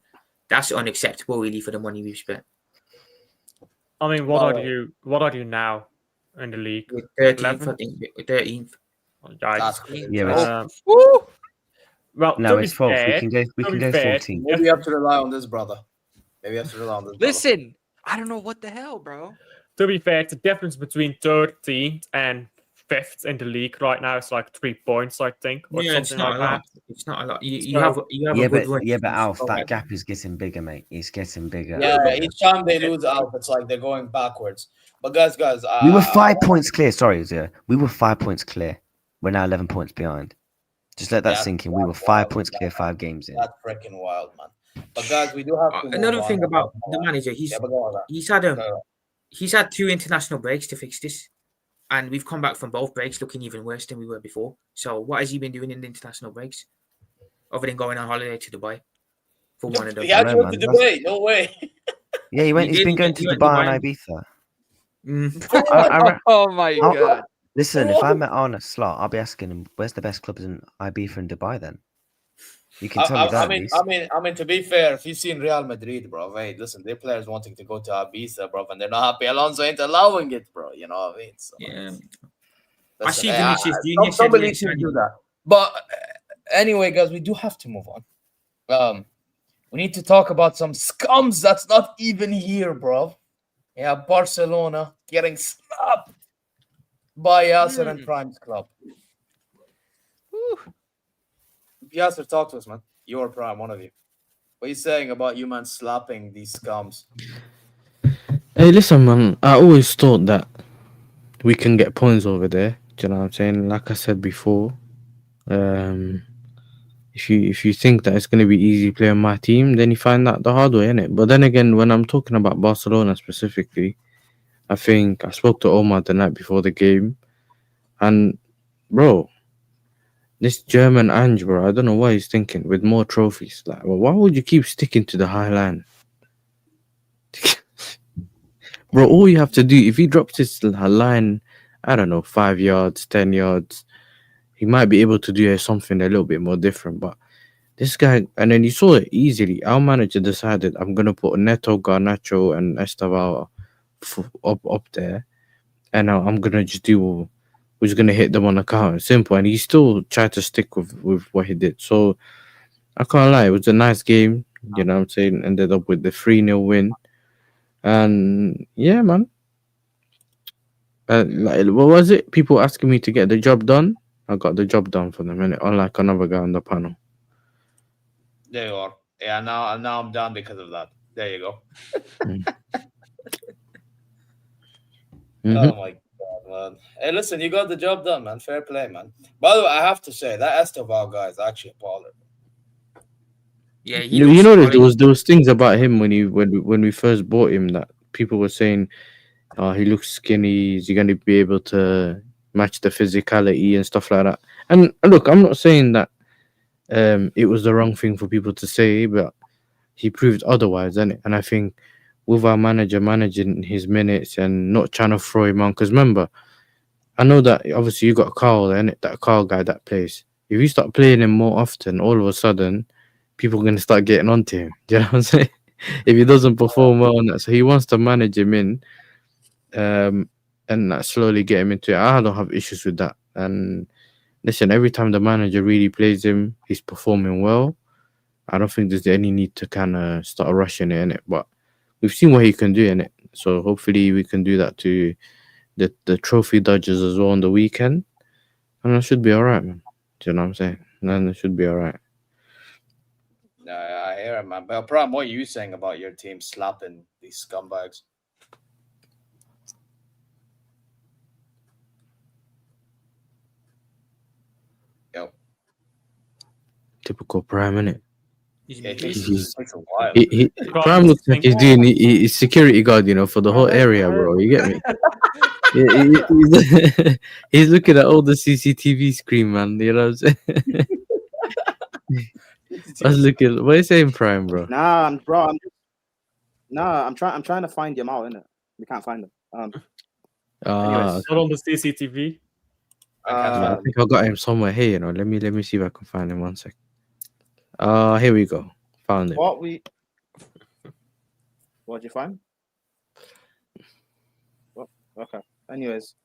that's unacceptable, really, for the money we've spent. I mean, what are you now in the league? 13th, I think. 13th. That's Yeah, well, no, it's 12th. We can go 14th. Maybe you have to rely on this, brother. Maybe you have to rely on this. Listen, I don't know what the hell, bro. To be fair, it's a difference between 13th and 5th in the league right now. It's like 3 points, I think, or Yeah, it's something not like a lot. that. It's not a lot. You have a good run. Yeah, but Alf, that gap is getting bigger, mate. It's getting bigger. Yeah, each time they lose out, it's like they're going backwards. But guys, we were 5 points clear. Sorry, Zia. We were 5 points clear. We're now 11 points behind. Just let that sink in. We were 5 points clear, 5 games in. That's freaking wild, man. But guys, we do have to another thing about the manager. He's had 2 international breaks to fix this, and we've come back from both breaks looking even worse than we were before. So what has he been doing in the international breaks, other than going on holiday to Dubai for one of them? He actually went to Dubai. No way. Yeah, he went. He's been going to Dubai and Ibiza. Oh my god. Listen, if I met Arne Slot, I'll be asking him, "Where's the best clubs in Ibiza and Dubai?" Then you can tell me that. I mean, to be fair, if you've seen Real Madrid, bro, hey, listen, their players wanting to go to Ibiza, bro, and they're not happy. Alonso ain't allowing it, bro. You know what I mean? So, yeah. listen, I see Vinicius Junior. somebody should do that. But anyway, guys, we do have to move on. We need to talk about some scums that's not even here, bro. Yeah, Barcelona getting slapped by Yasser and Prime's club. Yasser, talk to us, man. Your Prime, one of you. What are you saying about you man slapping these scums? Hey, listen, man. I always thought that we can get points over there. Do you know what I'm saying? Like I said before, if you think that it's gonna be easy playing my team, then you find that the hard way, innit? But then again, when I'm talking about Barcelona specifically, I think I spoke to Omar the night before the game, and bro, this German Ange, bro, I don't know what he's thinking with more trophies. Like, well, why would you keep sticking to the high line? Bro, all you have to do, if he drops his line, I don't know, 5 yards, 10 yards, he might be able to do something a little bit more different. But this guy, and then you saw it easily. Our manager decided, I'm going to put Neto, Garnacho, and Estaval up there. And I'm going to just do, we're just going to hit them on the counter. Simple. And he still tried to stick with what he did. So I can't lie, it was a nice game. You know what I'm saying? Ended up with the 3-0 win. And yeah, man. Like, what was it? People asking me to get the job done. I got the job done for them, innit? Unlike another guy on the panel. There you are. Yeah, now I'm done because of that. There you go. Oh my god, man. Hey, listen, you got the job done, man. Fair play, man. By the way, I have to say that Esteval guy is actually a baller. Yeah, You know that there was things about him when we first bought him that people were saying, oh, he looks skinny. Is he going to be able to match the physicality and stuff like that? And look, I'm not saying that it was the wrong thing for people to say, but he proved otherwise, didn't it? And I think with our manager managing his minutes and not trying to throw him on, because remember, I know that obviously you got Carl, innit? That Carl guy that plays. If you start playing him more often, all of a sudden, people are going to start getting onto him. Do you know what I'm saying? If he doesn't perform well on that. So he wants to manage him in and slowly get him into it. I don't have issues with that. And listen, every time the manager really plays him, he's performing well. I don't think there's any need to kind of start rushing it, innit? But we've seen what he can do, innit? So hopefully we can do that to the trophy dodgers as well on the weekend. And that should be all right, man. Do you know what I'm saying? And it should be all right. I hear it, man. But Pram, what are you saying about your team slapping these scumbags? Yo. Typical Prime, innit? It takes a while. Prime looks like he's doing he's security guard, you know, for the whole area, bro. You get me? He's looking at all the CCTV screen, man. You know what I'm saying? I was looking. What are you saying, Prime, bro? I'm trying to find him out, innit? We can't find him. Anyways, not on the CCTV. I think I got him somewhere here. You know, let me see if I can find him. 1 sec. Here we go. Found him. What'd you find? Oh, okay. Anyways,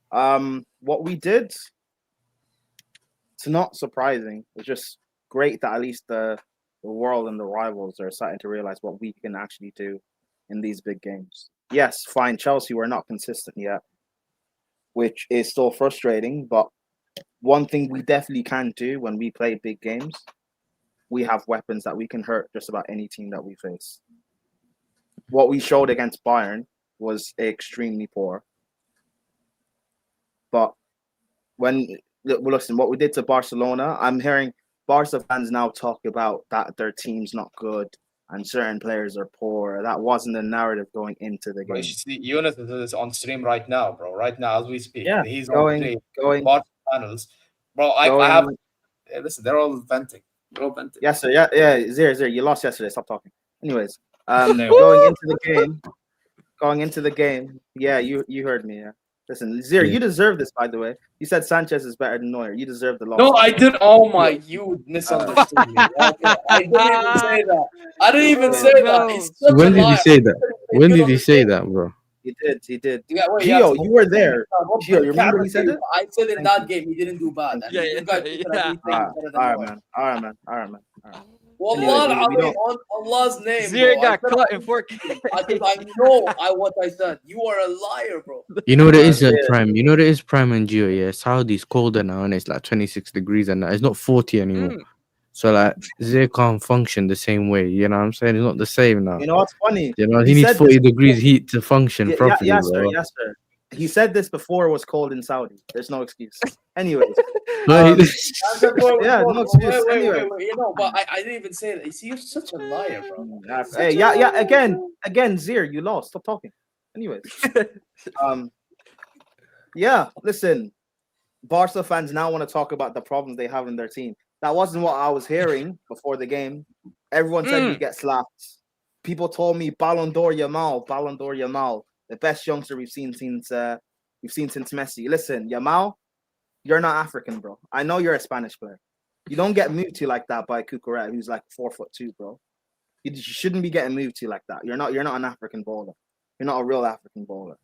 what we did, it's not surprising. It's just great that at least the world and the rivals are starting to realize what we can actually do in these big games. Yes, fine, Chelsea were not consistent yet, which is still frustrating, but one thing we definitely can do when we play big games, we have weapons that we can hurt just about any team that we face. What we showed against Bayern was extremely poor. But listen, what we did to Barcelona, I'm hearing Barca fans now talk about that their team's not good and certain players are poor. That wasn't the narrative going into the game. You see, Yunus is on stream right now, bro. Right now, as we speak. Yeah, he's going Barca panels. Bro, I have. Listen, they're all venting. They're all venting. Yes, sir. Yeah. Zero. You lost yesterday. Stop talking. Anyways, going into the game. Yeah, you heard me. Yeah. Listen, Zero, you deserve this, by the way. You said Sanchez is better than Neuer. You deserve the loss. No, I did. Oh my, you misunderstood me. Okay. I didn't even say that. I didn't even say that. When did he say that? When did he say that, bro? He did. Yeah, wait, Gio, you were there. Gio, you remember he said it? I said in that game he didn't do bad. All right, man. Allah's name. Zero got caught in 4K. I know what I said. You are a liar, bro. You know what it is, Prime? You know what it is, Prime and Gio, yeah? Saudi's colder now and it's like 26 degrees and that. It's not 40 anymore. So like Zay can't function the same way. You know what I'm saying? It's not the same now. You know what's funny? You know, He he needs said 40 this degrees before. heat to function properly, yes, sir. bro. Yes, sir. He said this before it was cold in Saudi. There's no excuse. Anyways, Right? yeah, no excuse. Wait, Anyway. you know, but I didn't even say that. You see, you're such a liar, bro. Hey, yeah. Again, Zier, you lost. Stop talking. Anyways, yeah. Listen, Barca fans now want to talk about the problems they have in their team. That wasn't what I was hearing before the game. Everyone said we get slapped. People told me Ballon d'Or Yamal, the best youngster we've seen since Messi. Listen, Yamal, you're not African, bro. I know you're a Spanish player. You don't get moved to like that by Cucurella, who's like 4'2", bro. You shouldn't be getting moved to like that. You're not an African bowler. You're not a real African bowler.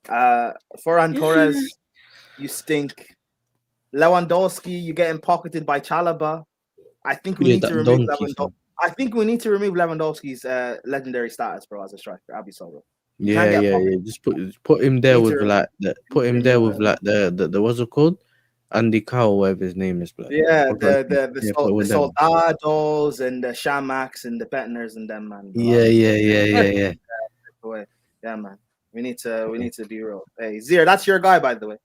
Ferran Torres, you stink. Lewandowski, you're getting pocketed by Chalaba. I think we need to remove Lewandowski. I think we need to remove Lewandowski's legendary status, bro, as a striker. I'll be so, bro. Yeah. Just put him there with like the what's it called? Andy Cow, whatever his name is, bro. Yeah, the Soldados and the Shamaks and the Bettners and them, man. Yeah. Yeah, man. We need to be real. Hey, Zier, that's your guy, by the way.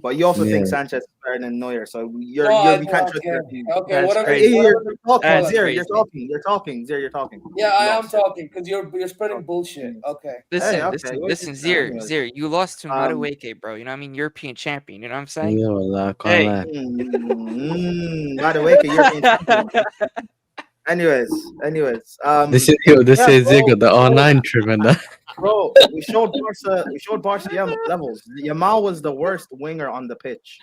But you also think Sanchez is better than Neuer, so we can't trust your view. Okay, whatever. You're talking. Zier, you're talking. Yeah, I am talking because you're spreading bullshit. Okay. Listen, Zier, you lost to Madueke, bro. You know what I mean? European champion. You know what I'm saying? Yeah, well, I can't lie. Madueke, European champion. Anyways, This is Ziga, the R9 trim and that. Bro, we showed Barca levels. Yamal was the worst winger on the pitch.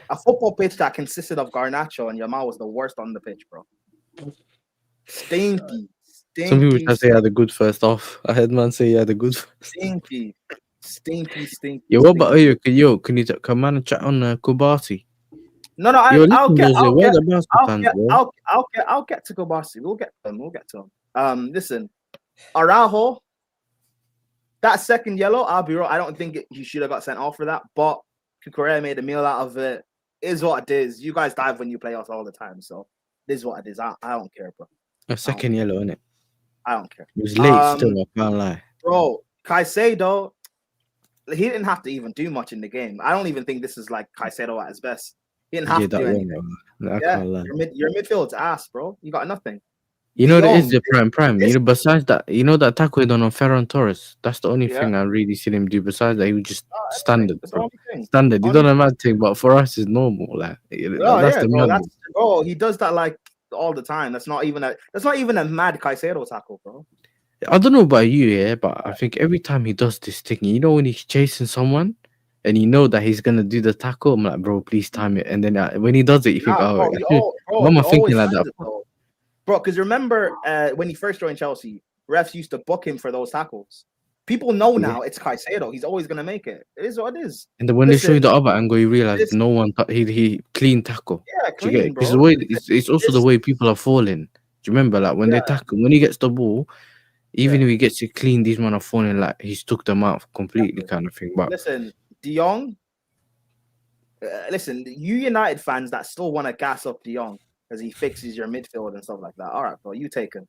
A football pitch that consisted of Garnacho and Yamal was the worst on the pitch, bro. Stinky. Some people just say he had a good first half. I heard man say he had a good Stinky. Yo, what about you? Can you come on and chat on Kubasi? No, I'll get to Kubasi. We'll get to him. Listen, Araujo, that second yellow, I'll be real. I don't think he should have got sent off for that, but Cucurella made a meal out of it. It is what it is. You guys dive when you play us all the time, so this is what it is. I don't care, bro. A second yellow, innit? I don't care. It was late still, I can't lie. Bro, Caicedo, he didn't have to even do much in the game. I don't even think this is like Caicedo at his best. He didn't have to do anything. Your midfield's ass, bro. You got nothing. You know that is the prime. You know, besides that, you know that tackle he done on Ferran Torres. That's the only thing I really seen him do. Besides that, he was just standard. Standard. You don't know mad thing, but for us, it's normal. Like bro. He does that like all the time. That's not even a mad Caicedo tackle, bro. I don't know about you, but I think every time he does this thing, you know, when he's chasing someone and you know that he's gonna do the tackle, I'm like, bro, please time it. And then when he does it, you think, what am I thinking like that? Bro, because remember when he first joined Chelsea, refs used to book him for those tackles. People know now it's Caicedo. He's always gonna make it. It is what it is. And then when they show you the other angle, you realize no one he clean tackle. Yeah, clean, bro. It's also the way people are falling. Do you remember, like when they tackle, when he gets the ball, even if he gets it clean, these men are falling like he's took them out completely, kind of thing. But listen, De Jong. Listen, you United fans that still want to gas up De Jong because he fixes your midfield and stuff like that. All right, bro, you take him.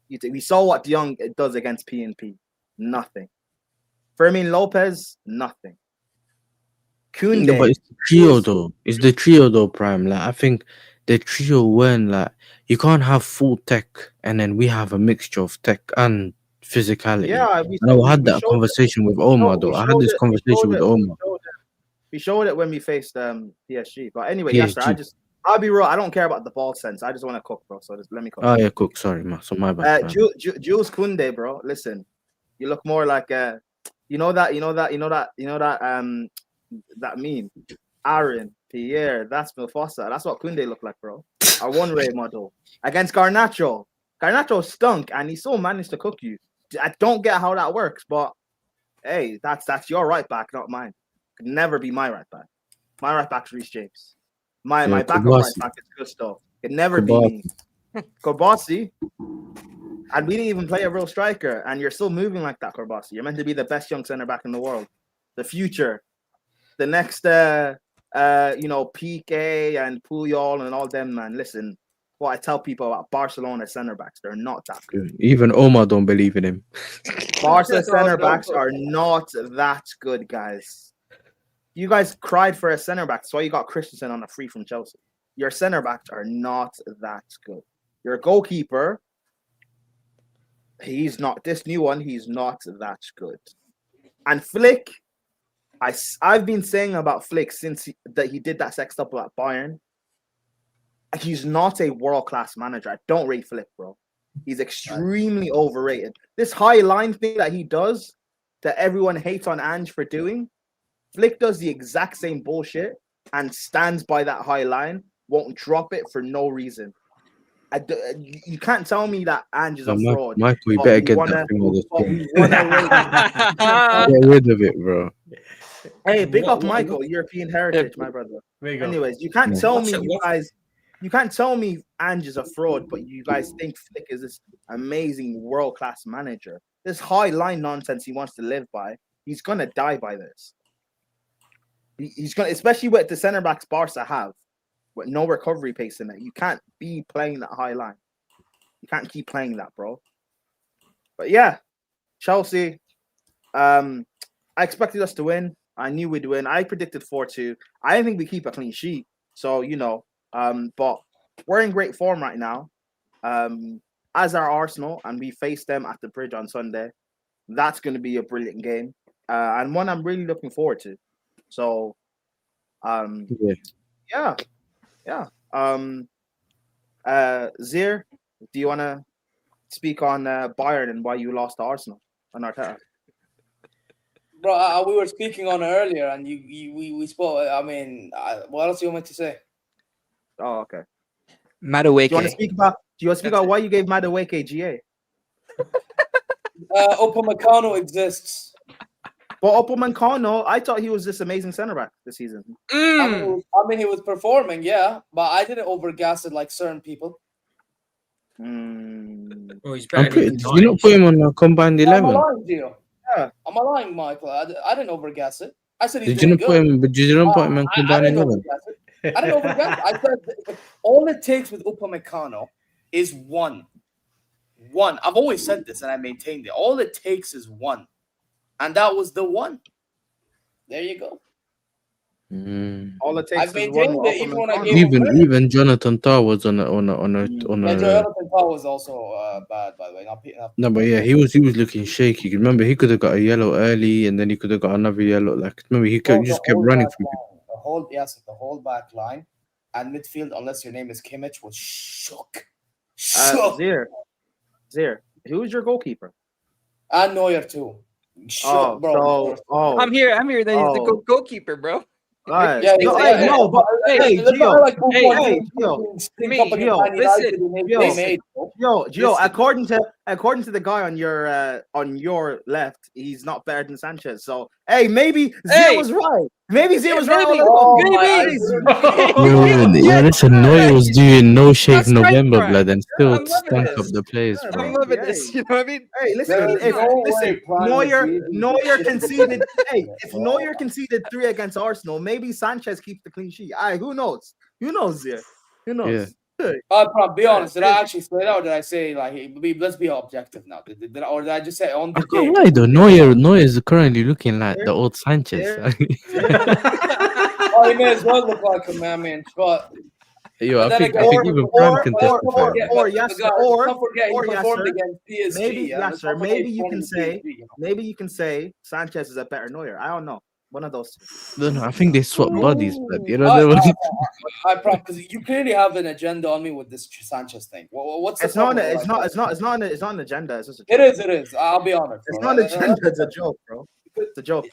We saw what De Jong does against PNP. Nothing. Fermin Lopez, nothing. Koundé. No, but it's the trio though. It's the trio though, Prime. Like I think the trio when like you can't have full tech and then we have a mixture of tech and physicality. Yeah, I had that conversation with Omar though. I had this conversation with Omar. We showed it when we faced PSG. But anyway, yes, sir. I'll be real. I don't care about the ball sense. I just want to cook, bro. So just let me cook. Oh yeah, cook. Sorry, man. So my bad. Jules Koundé, bro. Listen, you look more like that meme. Aaron, Pierre, that's Mufasa. That's what Koundé looked like, bro. Our one-way model against Garnacho. Garnacho stunk, and he still managed to cook you. I don't get how that works, but hey, that's your right back, not mine. Could never be my right back. My right back's Reece James. My backup right back is good stuff. Could never be me. Korbasi. And we didn't even play a real striker, and you're still moving like that, Korbasi. You're meant to be the best young center back in the world, the future, the next, PK and Puyol and all them, man. Listen, what I tell people about Barcelona centre backs. They're not that good. Even Omar don't believe in him. Barca centre backs are not that good, guys. You guys cried for a centre back. That's why you got Christensen on a free from Chelsea. Your centre backs are not that good. Your goalkeeper, he's not. This new one, he's not that good. And Flick, I've been saying about Flick since he did that sextuple at Bayern. He's not a world-class manager. I don't rate Flick, bro. He's extremely overrated. This high line thing that he does, that everyone hates on Ange for doing, Flick does the exact same bullshit and stands by that high line, won't drop it for no reason. You can't tell me that Ange is a fraud. Michael, you better get that thing on the screen. Get rid of it, bro. Hey, big up Michael, European heritage, my brother. Anyways, you can't tell me you can't tell me Ange is a fraud, but you guys think Flick is this amazing world-class manager. This high line nonsense he wants to live by, he's gonna die by this. He's gonna, especially with the centre backs Barca have, with no recovery pace in it. You can't be playing that high line. You can't keep playing that, bro. But yeah, Chelsea. I expected us to win. I knew we'd win. I predicted 4-2. I think we keep a clean sheet. So, you know, but we're in great form right now. As are Arsenal, and we face them at the Bridge on Sunday. That's going to be a brilliant game. And one I'm really looking forward to. So, yeah. Zier, do you want to speak on Bayern and why you lost to Arsenal on Arteta? Bro, we were speaking on it earlier, and we spoke. I mean, what else do you want me to say? Oh, okay. Madueke. Do you want to speak about why you gave Madueke GA? Upamecano exists. But Upamecano, I thought he was this amazing centre back this season. I mean, he was performing, yeah, but I didn't overgas it like certain people. Oh, he's better Did you not put him on a combined 11? I'm lying, Gio. Yeah, I'm lying, Michael. I didn't overgas it. I said he's Did you not good. put him? But did you not put him on I combined didn't 11? overgas it. I didn't overgas it. I said all it takes with Upamecano is one. I've always said this, and I maintained it. All it takes is one, and that was the one. There you go. All it takes I've is maintained one. it even when I gave Even Jonathan Tah was on a Yeah, Jonathan Tah was also bad, by the way. No, but yeah, he was looking shaky. Remember, he could have got a yellow early, and then he could have got another yellow. Like, remember, he just kept running from people. The whole back line and midfield, unless your name is Kimmich, was shook. Zier, who's your goalkeeper? And Neuer too. Shook, bro. I'm here. He's the goalkeeper, bro. Right. Hey, Gio, according to the guy on your left, he's not better than Sanchez. So hey, maybe Zier was right. Maybe Zier was right. Yeah, listen, Neuer was doing no shave November blood and still stank up the place, bro. I'm loving this. You know what I mean? Hey, listen, Neuer conceded. Hey, if Neuer conceded 3 against Arsenal, maybe Sanchez keeps the clean sheet. Who knows? Who knows, Zier? Who knows? Be honest. Did I actually say it, or did I say like, hey, let's be objective now? Or did I just say on the I can't lie though. Neuer is currently looking like the old Sanchez. Oh, he may as well look like him, man. I mean, but I think even Prime can testify. Don't forget, he performed against PSG. Maybe you can say Sanchez is a better Neuer. I don't know. One of those. No, I think they swap bodies, but you know, I because you clearly have an agenda on me with this Sanchez thing. What's the it's not an agenda. It's just a joke. It is. I'll be honest. It's not an agenda. It's a joke, bro. It's a joke.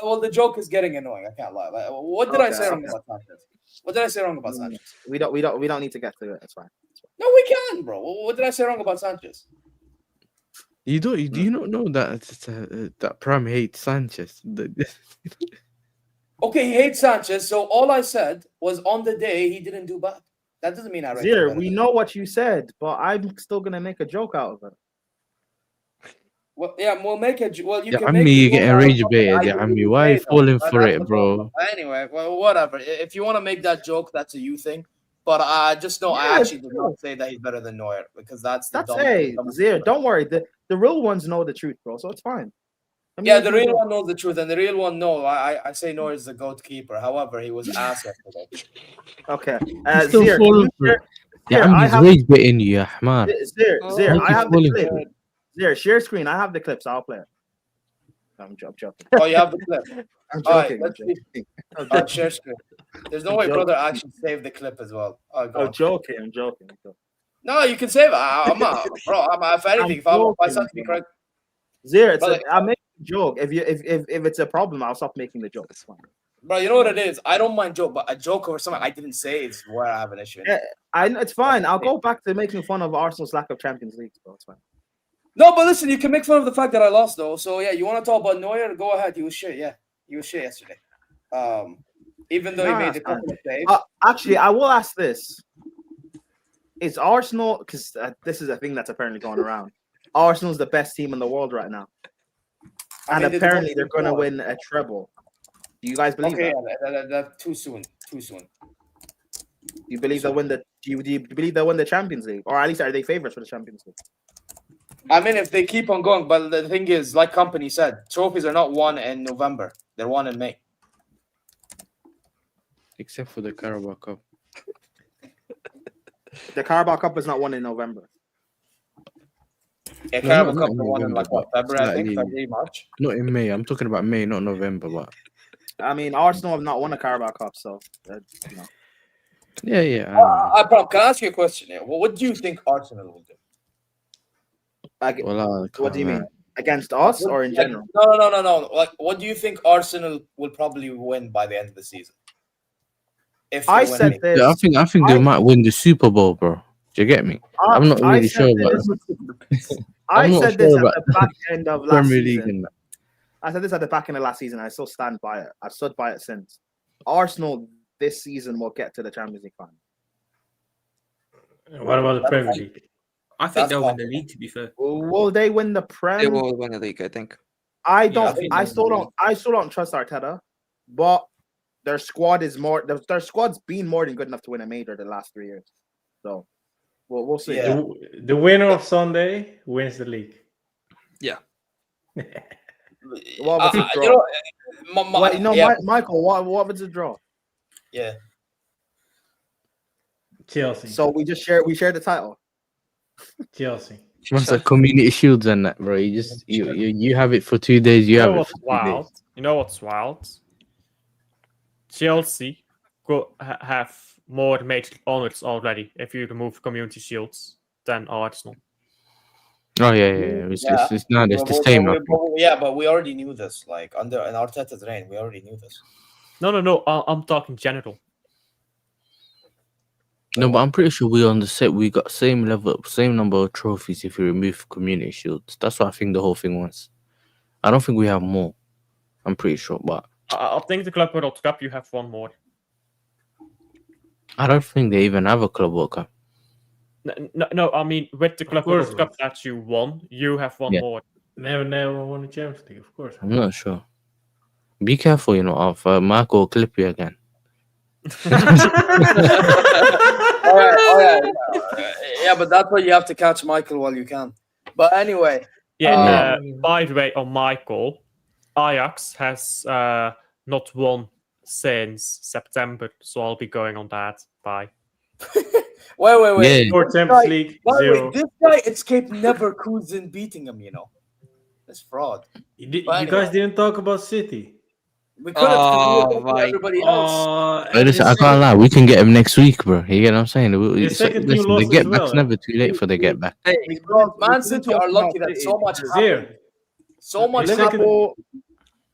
Well, the joke is getting annoying. I can't lie. Like, what did I say wrong about Sanchez? What did I say wrong about Sanchez? We don't need to get to it. It's fine. No, we can, bro. What did I say wrong about Sanchez? Do you not know that that Prime hates Sanchez? Okay, he hates Sanchez. So all I said was on the day he didn't do bad. That doesn't mean I read Zier, we know what you said, but I'm still gonna make a joke out of it. Well, yeah, we'll make a well. You Yeah, can I make mean, it you're getting work. rage baited. Yeah, I mean, why are you falling for it, bro? Anyway, well, whatever. If you want to make that joke, that's a you thing. But I just know I Yeah, actually did not say that he's better than Neuer because that's the That's dumb Zier. Don't worry. The real ones know the truth, bro. So it's fine. I mean, Yeah, the real one knows the truth, and the real one, no. I say Neuer is the GOAT keeper. However, he was ass yesterday. Okay. He's still Zier, falling for it. Yeah, I he's have rage baiting you, yeah, man. Zier, Why I keep have the falling clip. for it? Zier, share screen. I have the clips. I'll play it. I'm joking. Oh, you have the clip. I'm All right, joking. let's see. I'm All right, share screen. There's no I'm way, joking. brother, actually saved the clip as well. All right, go on. joking. I'm joking. No, you can save it. I'm not, bro. If anything, if I said to be correct, Zier, brother, I'm making a joke. If it's a problem, I'll stop making the joke. It's fine. bro, you know what it is? I don't mind joke, but a joke or something I didn't say is where I have an issue. Yeah, it's fine. I'll go back to making fun of Arsenal's lack of Champions League, bro. It's fine. No, but listen, you can make fun of the fact that I lost, though. So yeah, you want to talk about Neuer? Go ahead. He was shit. Yeah, he was shit yesterday. Even though he made a couple of saves. Actually, I will ask this: is Arsenal, because this is a thing that's apparently going around, Arsenal's the best team in the world right now, and apparently they're going to win a treble. Do you guys believe that? Yeah, that's too soon. Too soon. Do you believe they'll win the? Do you believe they'll win the Champions League, or at least are they favorites for the Champions League? I mean, if they keep on going, but the thing is, like Company said, trophies are not won in November; they're won in May. Except for the Carabao Cup. The Carabao Cup is not won in November. Yeah, No, Carabao not Cup in they won in November, like what, but February, I think, slightly- February, March. Not in May. I'm talking about May, not November. But I mean, Arsenal have not won a Carabao Cup, so you know. yeah. I know. Bro, can I ask you a question here? Well, what do you think Arsenal will do? Well, What do you mean? Against us or in general? No. Like, what do you think Arsenal will probably win by the end of the season? If they I win said any? this. Yeah, I think they might win the Super Bowl, bro. Do you get me? I'm not really sure about that. I I'm not said this sure at about the back end of last Premier League season. and that. I said this at the back end of last season. I still stand by it. I've stood by it since. Arsenal this season will get to the Champions League final. What about the Premier League? I think they'll win the league. To be fair, Will they win the They Prem? will win the league, I think. I I don't. think I they'll still win the don't. I still don't trust Arteta, but their squad is more. Their squad's been more than good enough to win a major the last 3 years. So we'll see. Yeah. The winner of Sunday wins the league. Yeah. What was the draw? You know, yeah, Michael. What was the draw? yeah. Chelsea. So we shared the title. Chelsea. Once a community shields and that, bro. You have it for 2 days. You You have know it what's for 2 wild? days. You know what's wild? Chelsea have more major honors already if you remove community shields than Arsenal. Oh yeah. It's not. It's the same. I think. Yeah, but we already knew this. Like in Arteta's reign, we already knew this. No. I'm talking general. No, but I'm pretty sure we on the set. We got same number of trophies if we remove community shields. That's what I think the whole thing was. I don't think we have more. I'm pretty sure, but I think the Club World Cup you have one more. I don't think they even have a Club World Cup. No. I mean, with the Club course World Cup that you won, you have one Yeah. more. Never won the Champions League, of course. I'm not sure. Be careful, of Marco will clip you again. All right. Yeah, but that's why you have to catch Michael while you can. But anyway, Yeah. By the way, on Michael, Ajax has not won since September, so I'll be going on that. Bye. wait. Yeah. For Champions League, By the way, 0. this guy escaped Leverkusen beating him. That's fraud. You But guys didn't talk about City. We could have Oh, my everybody else. Hey, listen, I can't lie. We can get him next week, bro. You get what I'm saying? The second team Listen, lost the get as back's well. never too late for the get back. Hey, Because Man City are lucky that so much happened. Zier. So much The second- happened.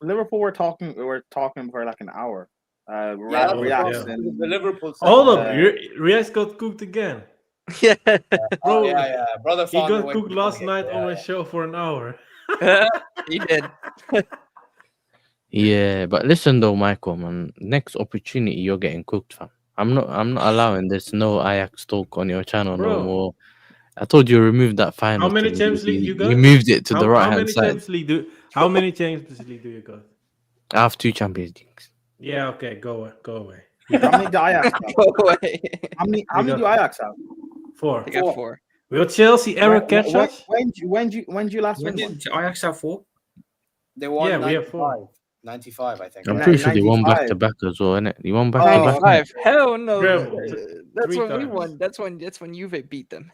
Liverpool were talking for like an hour. Yeah, Reaction. the Liverpool. Hold up, Uh, Riaz got cooked again. yeah. Oh, yeah. Brother He found a got way cooked to last cook it. night Yeah, on my yeah. show for an hour. He did. Yeah, but listen though, Michael, man. Next opportunity, you're getting cooked, fam. I'm not allowing this no Ajax talk on your channel no Bro. more. I told you remove that final. How many thing. Champions League you got? You moved it to the How right hand many side. Champions League how many Champions League do you got? I have 2 Champions Leagues. Yeah, okay, go away. How many do Ajax have? Go away. How many got- do Ajax have? 4. I got 4. Will Chelsea ever catch us? When did you last When win one? did Ajax have 4? They won Yeah, we have 95. 4. 95, I think. I'm Ni- pretty sure they won 95. back to back as well, innit? They won back to back. 95. Hell no. Bro, That's three when we times. won. That's when Juve beat them.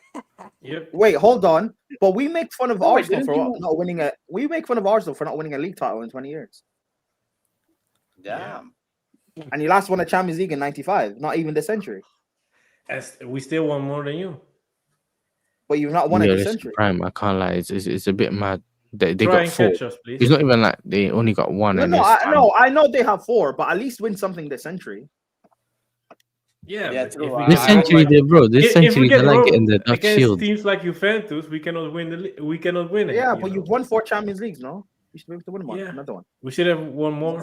Yep. Wait, hold on. But we make fun of No, wait, Arsenal didn't for you- not winning a. We make fun of Arsenal for not winning a league title in 20 years, Damn. and you last won a Champions League in '95. Not even this century, As we still won more than you. but you've not won it Yeah, this listen, century. Prime, I can't lie. It's a bit mad. They Try got and 4. catch us, please. It's not even like they only got 1. No, and no, it's fine. I know they have 4, but at least win something this century. Yeah, Yeah, but true. if we This get- century, like- they bro. This if we century, get they like rolled getting the Dutch against shield. teams like Juventus, we cannot win we cannot win it. Yeah, you but know? you've won 4 Champions Leagues, no? You should be able to win one. Yeah. Another one. We should have won more.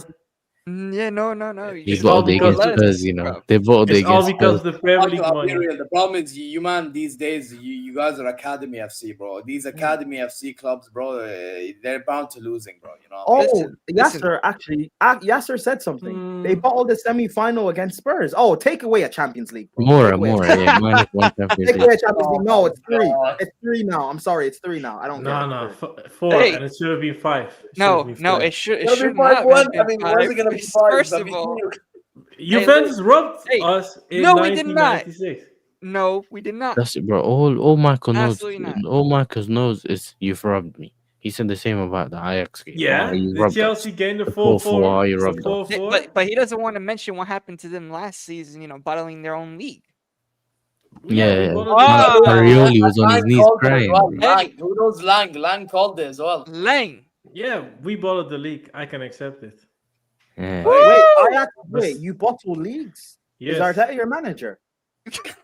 Yeah, no. You They It's just all bottled it because- against Spurs, you know. bro. They bottled it It's all against because Spurs. the Premier League I'll be money. real. The problem is you man these days you guys are Academy FC, bro. These Academy FC clubs, bro, they're bound to losing, bro. You know. Oh, Listen. Yasser actually. Yasser said something. They bottled the semi-final against Spurs. Oh, take away a Champions League. Bro. More, Take away a yeah. Minus 1 Champions Take away League. a Champions League. No, it's 3. God. It's 3 now. I'm sorry, it's 3 now. I don't care. No, 4, Hey. and it should have been 5. It no, should have been no. 5. It should. It It'll be should not. 5-1. have I mean, been where's it gonna be 5. 5? First I of mean, all, Juventus robbed Hey, us in no, we did not. 1996. no, we did not. That's it, bro. All Michael knows. Absolutely not. All Michael knows is you've robbed me. He said the same about the Ajax game. Yeah, Oh, you the robbed us. Chelsea game, the The 4-4. 4-4, you the robbed us. 4-4. But he doesn't want to mention what happened to them last season. You know, battling their own league. Yeah, we bought Ah. it. Arioli was on his Lang knees called it as crying. well. bro. Lang, who knows Lang? Lang called it as well. Lang. Yeah, we bought the league. I can accept it. Yeah, Wait, wait, you bottle leagues? Yes. Is Arteta your manager?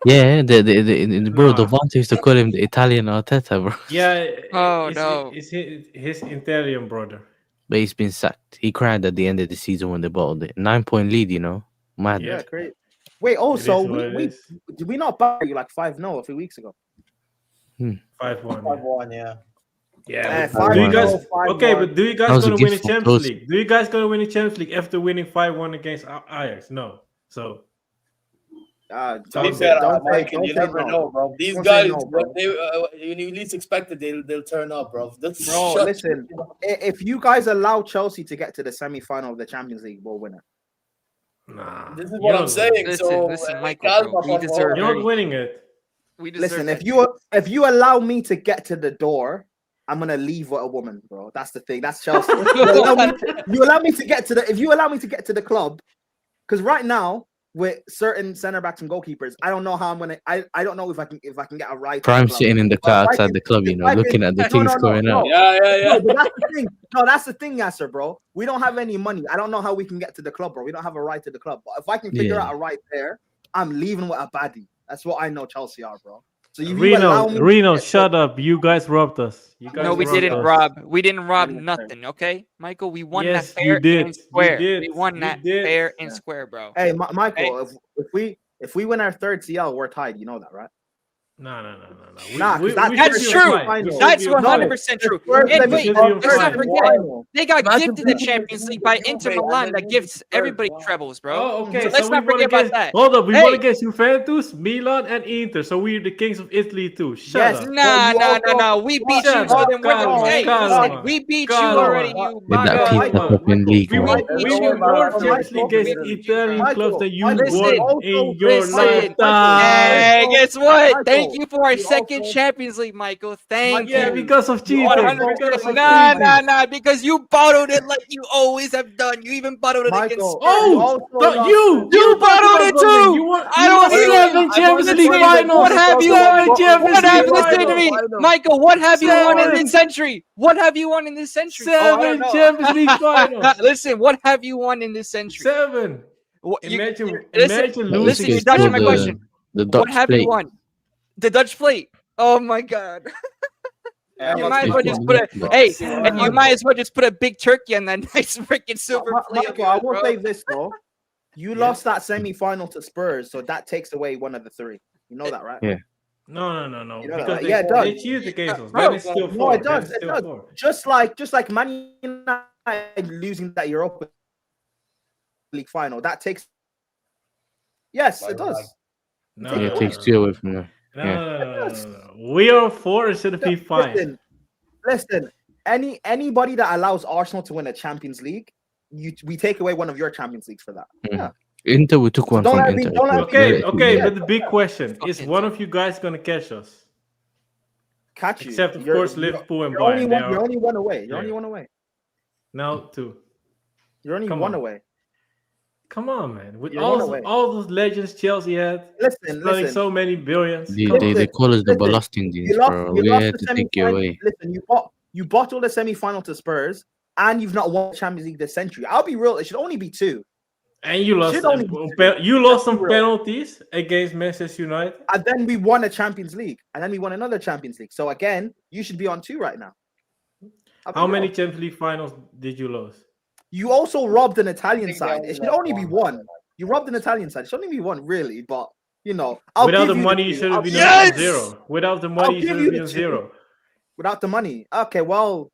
yeah. Bro, Nah. Devonta used to call him the Italian Arteta, bro. Yeah. Oh, it's, no. It's his Italian brother. But he's been sacked. He cried at the end of the season when they bottled it. 9-point lead, you know. Mad. Yeah. Great. Wait, also, It is what it is. did we not buy you like 5-0 a few weeks ago? 5-1. 5-1, yeah. Yeah. Uh, but do you 5-1. guys 5-1. okay? But do you That guys was a gonna win a gift from Champions Toast. League? Do you guys gonna win a Champions League after winning 5-1 against Ajax? No. So To be Don't fair, don't say- Michael, don't you say never no. know, bro. These Don't say guys, no, bro. when you least expect it, they'll turn up, bro. That's Bro, shut- listen, if you guys allow Chelsea to get to the semi-final of the Champions League, we'll win it. nah. This is You're what I'm not saying. winning. Listen, So, Michael, calma, bro, we por deserve favor. You're not winning it. We deserve Listen, that. if you allow me to get to the door, I'm gonna leave with a woman, bro. That's the thing. That's Chelsea. You allow me to get to the. If you allow me to get to the club, because right now with certain center backs and goalkeepers, I don't know how I'm gonna. I don't know if I can get a right. to the Prime club. sitting in the But car if I outside can- the club, you if know, I can- looking at the no, things no, going no. out. Yeah. No, but that's the thing. No, that's the thing, Yasser, bro. We don't have any money. I don't know how we can get to the club, bro. We don't have a right to the club. But if I can figure Yeah. out a right there, I'm leaving with a baddie. That's what I know Chelsea are, bro. So you allow me Rino, to get shut up. You guys robbed us. You guys No, we robbed didn't us. rob. We didn't rob Didn't nothing. Okay, Michael, we won Yes, that you fair did. and You square. did. We won You that did. fair and Yeah. square, bro. Hey, Michael, if we win our third CL, we're tied. You know that, right? No. Nah, 'cause that's- That's should be true. fine. We should That's be 100% true. First And time wait, we should be let's not fine. forget, they got Imagine gifted the beating Champions League Liverpool by Inter and Milan then that gives third. everybody Wow. trebles, bro. Oh, okay. So let's we not won forget about against, that. Hold up, we Hey. won against Juventus, Milan, and Inter. So we're the kings of Italy too. Shut Yes. up. Nah. We beat you. Shut So up, then we're calma, hey, calma, listen, we beat you calma. already. You With that bugger. pizza Michael, cup in league, We man. won Michael, more Michael, Champions League against Michael, Italian clubs than you Listen, won in your listen. lifetime. Hey, guess what? Michael, Thank you for our you second also- Champions League, Michael. Thank Yeah, you. because of cheating. 100%. Because of Nah, cheating. because you bottled it like you always have done. You even bottled it against Michael, Spurs. you Oh, also but lost- You bottled it too. You won. I don't you see won it. 7 Champions League Listen, finals. what have you 7 won? Champions What have League you listen to me, finals. Michael? What have you won in Seven. this century? What have you won in this century? Oh, I don't 7 know. Champions League finals. Listen, what have you won in this century? 7. What- you- Imagine listen, losing. listen, you're It's dodging called my question. The What Dutch have plate. you won? The Dutch plate. Oh my god. Yeah, You but might as well Michael, just put a But- hey, Yeah. and you might as well just put a big turkey on that nice freaking silver plate. of Michael, I yours, will bro. say this though. You lost that semi-final to Spurs, so that takes away one of the three. You know that, right? Yeah. No. You know Because that, they, yeah, it does. they cheated against us. Bro, Then it's still no, 4. it does, Then it's it still does. 4. Just like Man United losing that Europa League final, that takes Yes, Like, it does. like, No, Take Yeah, it it away. takes 2 away from them. No, Yeah. no, no, no, no. We are 4. It should be 5. Listen. Anybody that allows Arsenal to win a Champions League, we take away one of your Champions Leagues for that. Yeah. Inter, we took one don't from let me- Inter. don't let me- Okay, Yeah, okay, yeah. but the big question is: Fuck one it. of you guys gonna catch us? Catch you. Except of course Liverpool and You're only Bayern. one. You're only one away. You're Yeah. only one away. No, 2. You're only Come one on. away. Come on, man. With You're one away. all those legends Chelsea had, Listen, spending listen. so many billions. They, Come they, on. they call us the Listen, Ballasting Deans, You lost. bro. You We lost had the to take you semi-final. away. Listen, you bottled the semi-final to Spurs, and you've not won the Champions League this century. I'll be real. It should only be 2. And you lost. Should only be You lost some real. penalties against Manchester United. And then we won a Champions League, and then we won another Champions League. So again, you should be on 2 right now. I'll be How real. many Champions League finals did you lose? You also robbed an Italian think side. they It should only only be lost 1. You robbed an Italian side. It should only be 1, really. But I'll Without give the you money, you two. should have I'll been give on you- 0. Without the I'll money, you give should you have the been on two. 0. Without the money. Okay, well.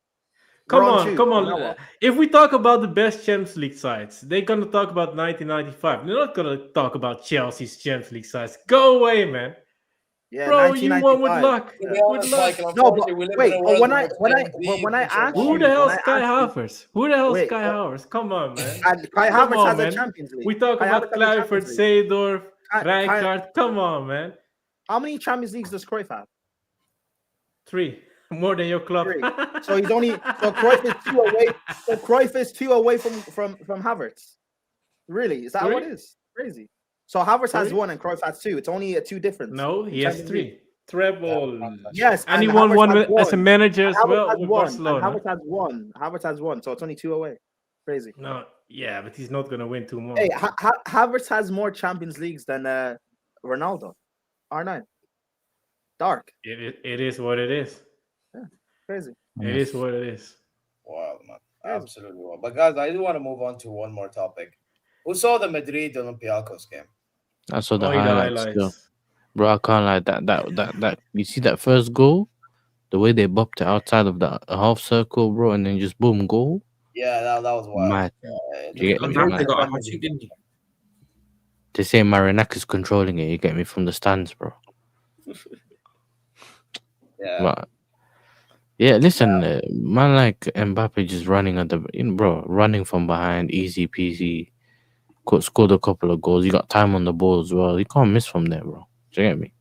Come we're on, 2. come So now on. what? If we talk about the best Champions League sides, they're gonna talk about 1995. They're not gonna talk about Chelsea's Champions League sides. Go away, man. Yeah, Bro, you won with 1995. luck. To be With honest, luck. Michael, No, unfortunately, but we live wait, in a but world when where I- it's when I- getting but when deep I and so asked much. Who the hell's when I Kai asked you- Havertz? Who the hell's Wait, Kai Havertz? Come on, man. And Kai Come Havertz on, has man. a Champions League. We talk Kai about Havertz has a Kluivert, Champions League. Seedorf, Kai- Rijkaard. Come on, man. How many Champions Leagues does Cruyff have? 3. More than your club. 3. So he's only so Cruyff is 2 away. So Cruyff is 2 away from Havertz. Really? Is that what it 3? is? Crazy. So Havertz has 3? 1 and Cruyff has 2. It's only a 2 difference. No, he has Champions 3. League. Treble. Yes, And he and won Havertz one has as a 1. manager as Havertz well has with 1. Barcelona. And Havertz has 1. Havertz has 1. So it's only 2 away. Crazy. No, yeah, but he's not gonna win 2 more. Hey, Havertz has more Champions Leagues than Ronaldo. R9. Dark. It is what it is. Crazy. It is what it is. Wild, man. Absolutely wild. But guys, I do want to move on to one more topic. Who saw the Madrid Olympiacos game? I saw the Oh, the highlights. Still. highlights. Bro, I can't lie. That you see that first goal, the way they bopped it outside of the half circle, bro, and then just boom, goal. Yeah, that was wild. Mad. You get me? Mbappe Mad. got a hat trick, didn't he? They say Marinakis controlling it. You get me from the stands, bro. Yeah. But yeah, listen, man, like Mbappe just running at the, bro, running from behind, easy peasy. Scored a couple of goals. He got time on the ball as well. He can't miss from there, bro. Do you get me?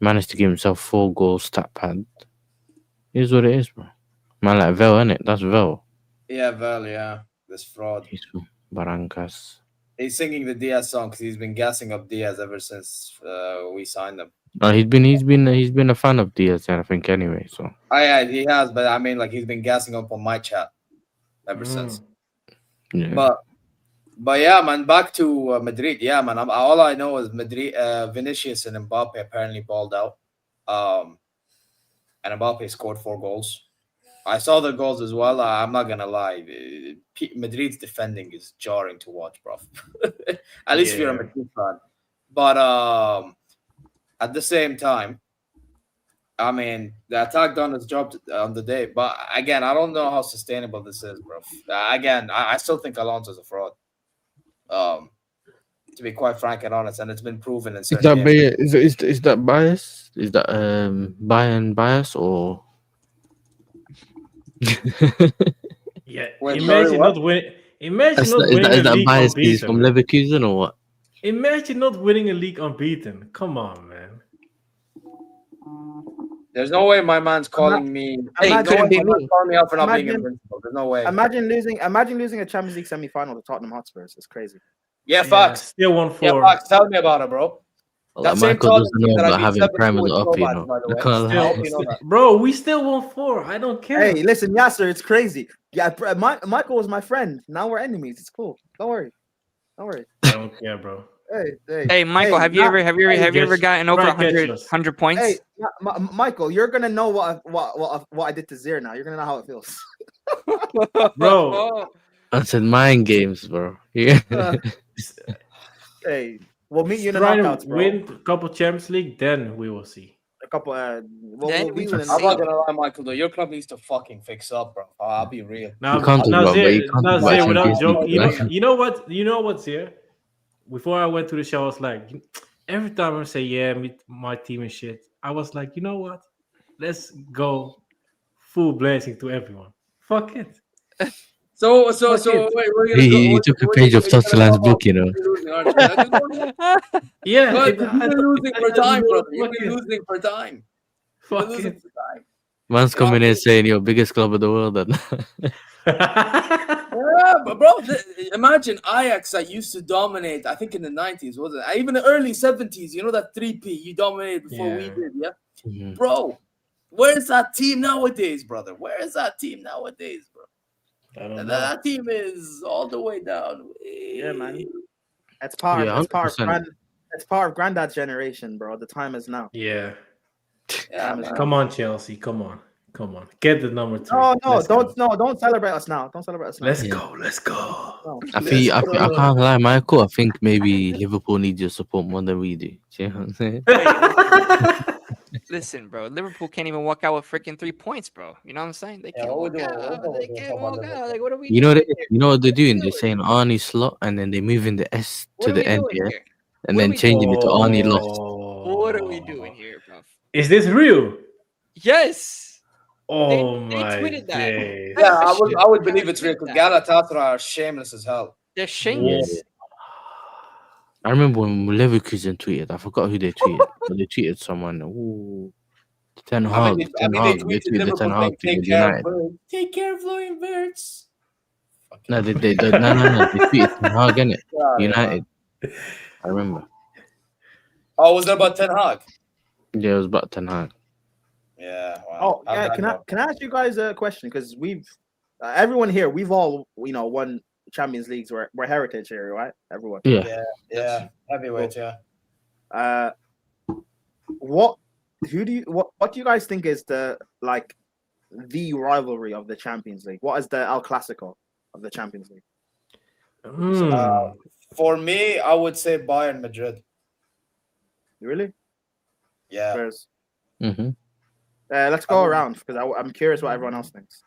Managed to give himself 4 goals, stat pad. Here's what it is, bro. Man, like Vel, innit? That's Vel. Yeah, Val, yeah. This fraud. He's from Barrancas. He's singing the Diaz song because he's been gassing up Diaz ever since we signed him. He's been a fan of Diaz, I think, anyway. So Oh, yeah, he has, but I mean, like, he's been gassing up on my chat ever since. yeah. But yeah, man, back to Madrid. Yeah, man, all I know is Madrid, Vinicius and Mbappe apparently balled out. And Mbappe scored 4 goals. I saw the goals as well. I'm not gonna lie, Madrid's defending is jarring to watch, bro. At least if you're a Madrid fan. But at the same time, I mean, the attack done its job on the day. But again, I don't know how sustainable this is, bro. Again, I still think Alonso's a fraud. To be quite frank and honest, and it's been proven in certain games. Is that bias? Is that Bayern bias or? Yeah. Wait, Imagine sorry, not what? winning. Imagine Is not winning a that league bias? Is from unbeaten. Leverkusen or what? Imagine not winning a league unbeaten. Come on, man. There's no way my man's calling me. Hey, Imagine- couldn't be My man's me. calling me out for not being Imagine- invincible. There's no way. Imagine losing a Champions League semi-final to Tottenham Hotspurs. It's crazy. Yeah, Yeah, facts. still 1-4. Yeah, facts. Tell me about it, bro. Well, That like same Michael Tottenham doesn't team know that I about beat having 7-2 Prem as with an up, you Slovak, know. by the I way. can't I lie. hope you know that. Bro, we still 1-4. I don't care. Hey, listen, Yasser, it's crazy. Yeah, Michael was my friend. Now we're enemies. It's cool. Don't worry. I don't care, bro. Hey, Michael, have you ever just gotten over try get 100, us. 100 points? Hey, Michael, you're gonna know what I did to Zier now. You're gonna know how it feels. Bro. I said mind games, bro. Yeah. Hey, we'll meet you in the Try knockouts, to bro. win a couple Champions League, then we will see. A couple. Then We'll we meet will you in see. I'm not gonna lie, Michael. Though your club needs to fucking fix up, bro. I'll be real. Now, You can't talk now, about- Zier, you can't now talk about Zier, without Champions joke, League, right? you know what's here? before I went to the show, I was like, every time I say, yeah, my team and shit, I was like, you know what? Let's go full blazing to everyone. Fuck it. So Fuck it. wait, we're gonna go. He took a page of TouchLine's book, you know. Yeah. You've been losing for time, brother. You've Fuck been it. losing for time. Fuck losing it. for time. Man's coming in saying your biggest club in the world. And Yeah, but bro, imagine Ajax that used to dominate. I think in the 90s, wasn't it? Even the early 70s. You know that 3P you dominated before we Yeah. did, yeah. Mhm. Bro, where's that team nowadays, brother? Where is that team nowadays, bro? I don't know. That team is all the way down. Yeah, man. That's part. Yeah, That's part of 100%. That's part of Granddad's generation, bro. The time is now. Yeah. Yeah, man. Come on, Chelsea. Come on. Get the number 3. No, Let's go. don't celebrate us now. Don't celebrate us now. Let's Yeah. go. Let's go. No. I can't lie, Michael. I think maybe Liverpool needs your support more than we do. Do you know what I'm saying? Listen, bro. Liverpool can't even walk out with freaking 3 points, bro. You know what I'm saying? They Yeah, can't what walk we out. doing? They can't walk out. Like, what are we You know doing they, here? you know what they're doing? They're doing? saying Arnie slot, and then they moving the S What to are the we end, doing yeah, here? and What are then we changing it to Arnie lost. What are we doing here, bro? Is this real? Yes. Oh they my tweeted that. days. Yeah, I Shit. would believe it's real because Galatasaray are shameless as hell. They're shameless. I remember when Leverkusen tweeted. I forgot who they tweeted, but they tweeted someone. Ooh, Ten Hag. They Ten Hag. They tweeted tweeted the Ten Liverpool Hag saying, to United. take care of Florian Wirtz. No, no. They tweeted Ten Hag, innit? United. I remember. Oh, was that about Ten Hag? Yeah, it was about Ten Hag. Yeah. Wow. Oh, yeah. Can I ask you guys a question? Because we've everyone here, we've all won Champions Leagues. We're heritage here, right? Everyone. Yeah. Yeah. Heavyweight, yeah. What do you guys think is the rivalry of the Champions League? What is the El Clasico of the Champions League? For me, I would say Bayern Madrid. Really? Yeah. Whereas, Mm-hmm. let's go around because I'm curious what everyone else thinks.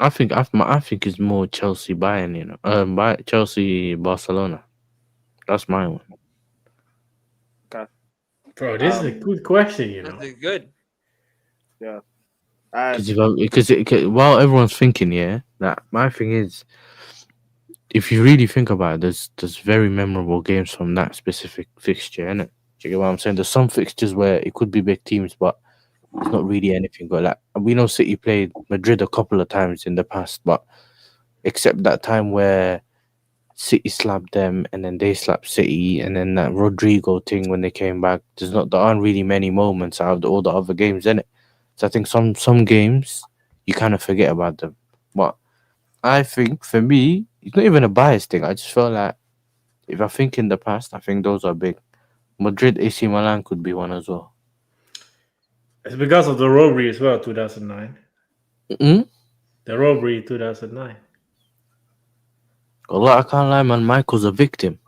I think it's more Chelsea Bayern, you know. Chelsea Barcelona. That's my one. Bro, this is a good question, you know. That's good. Yeah. Because while everyone's thinking, yeah, that my thing is, if you really think about it, there's very memorable games from that specific fixture, innit? Do you get what I'm saying? There's some fixtures where it could be big teams, but it's not really anything. But like we know City played Madrid a couple of times in the past, but except that time where City slapped them and then they slapped City, and then that Rodrigo thing when they came back, there aren't really many moments out of all the other games, innit? So I think some games you kind of forget about them. But I think for me, it's not even a bias thing. I just feel like if I think in the past, I think those are big. Madrid, AC Milan could be one as well. It's because of the robbery as well, 2009. Mm-hmm. The robbery 2009. Allah, I can't lie, man. Michael's a victim.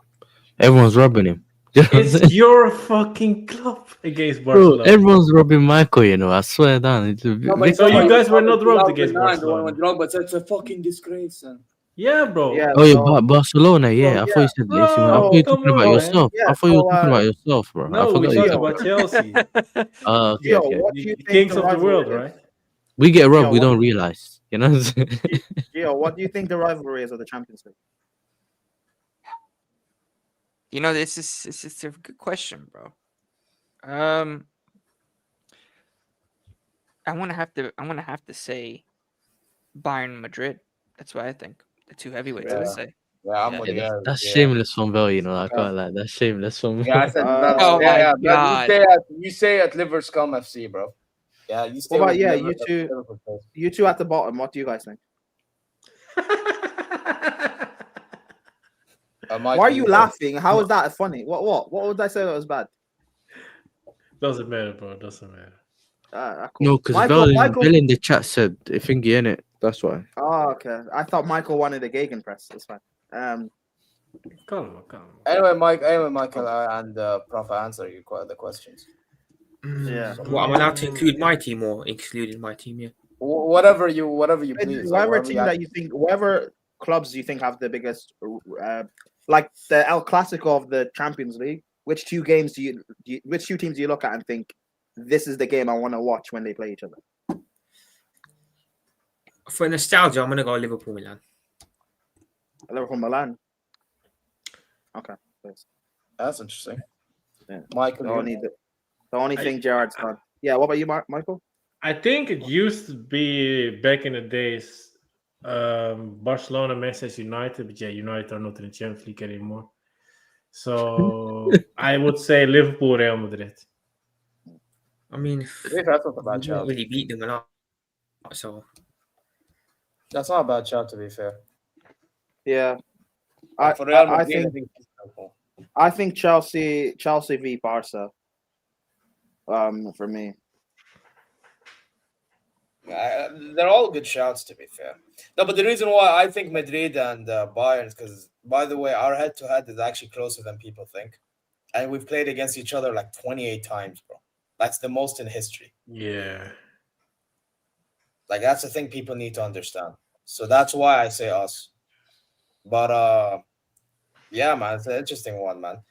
Everyone's robbing him. You know what I'm saying? It's your fucking club against Bro, Barcelona. everyone's robbing Michael, you know. I swear down. It's a victim. So you guys were not robbed against Barcelona. Barcelona. But it's a fucking disgrace. Son. Yeah, bro. Yeah. Oh, yeah, Barcelona, yeah. I thought you said Bro, AC Milan. I thought you were come talking about on, yourself. man. I thought you were Yeah, talking about yourself, bro. I No, forgot we you talk said- about Chelsea. Okay, Yo, okay. what do you think Kings the of the world, rivalry right? We get robbed, Yo, we what- don't realize. You know what I'm saying? Gio, what do you think the rivalry is of the Champions League? You know, this is a good question, bro. I want to have to say Bayern Madrid. That's what I think. The two heavyweights, I would say. Yeah, I'm with you. That's yeah. shameless from Bell, you know. I can't lie. That's shameless from Yeah, I said that. Oh my yeah. God. You say at Liverscom FC, bro. Yeah, you stay. What about with you Liverpool, two? You two at the bottom. What do you guys think? Mike, Why are you laughing? How is that funny? What would I say that was bad? Doesn't matter, bro. Doesn't matter. Cool. No, because Bell in the chat said, I think he in it. That's why. Oh, okay. I thought Michael wanted a gegenpress. That's fine. Calm. Anyway, Michael, and Prof answer the questions. Yeah. Well, I'm allowed to include my team or excluding my team, yeah. Whatever you please. Whatever team that you think, whatever clubs you think have the biggest, like the El Clasico of the Champions League. Which two games which two teams do you look at and think this is the game I want to watch when they play each other? For nostalgia, I'm gonna go Liverpool Milan. Liverpool Milan. Okay, That's interesting. Yeah. Michael, the only thing Gerard's done. Yeah, what about you, Michael? I think it used to be back in the days, Barcelona, Manchester United, but yeah, United are not in the Champions League anymore. So I would say Liverpool, Real Madrid. I mean, we didn't really beat them a lot, so that's not a bad shot, to be fair. Yeah, I think Chelsea v Barca. For me, they're all good shouts, to be fair. No, but the reason why I think Madrid and Bayern is because, by the way, our head-to-head is actually closer than people think, and we've played against each other like 28 times, bro. That's the most in history. Yeah. Like, that's the thing people need to understand. So that's why I say us. But, yeah, man, it's an interesting one, man.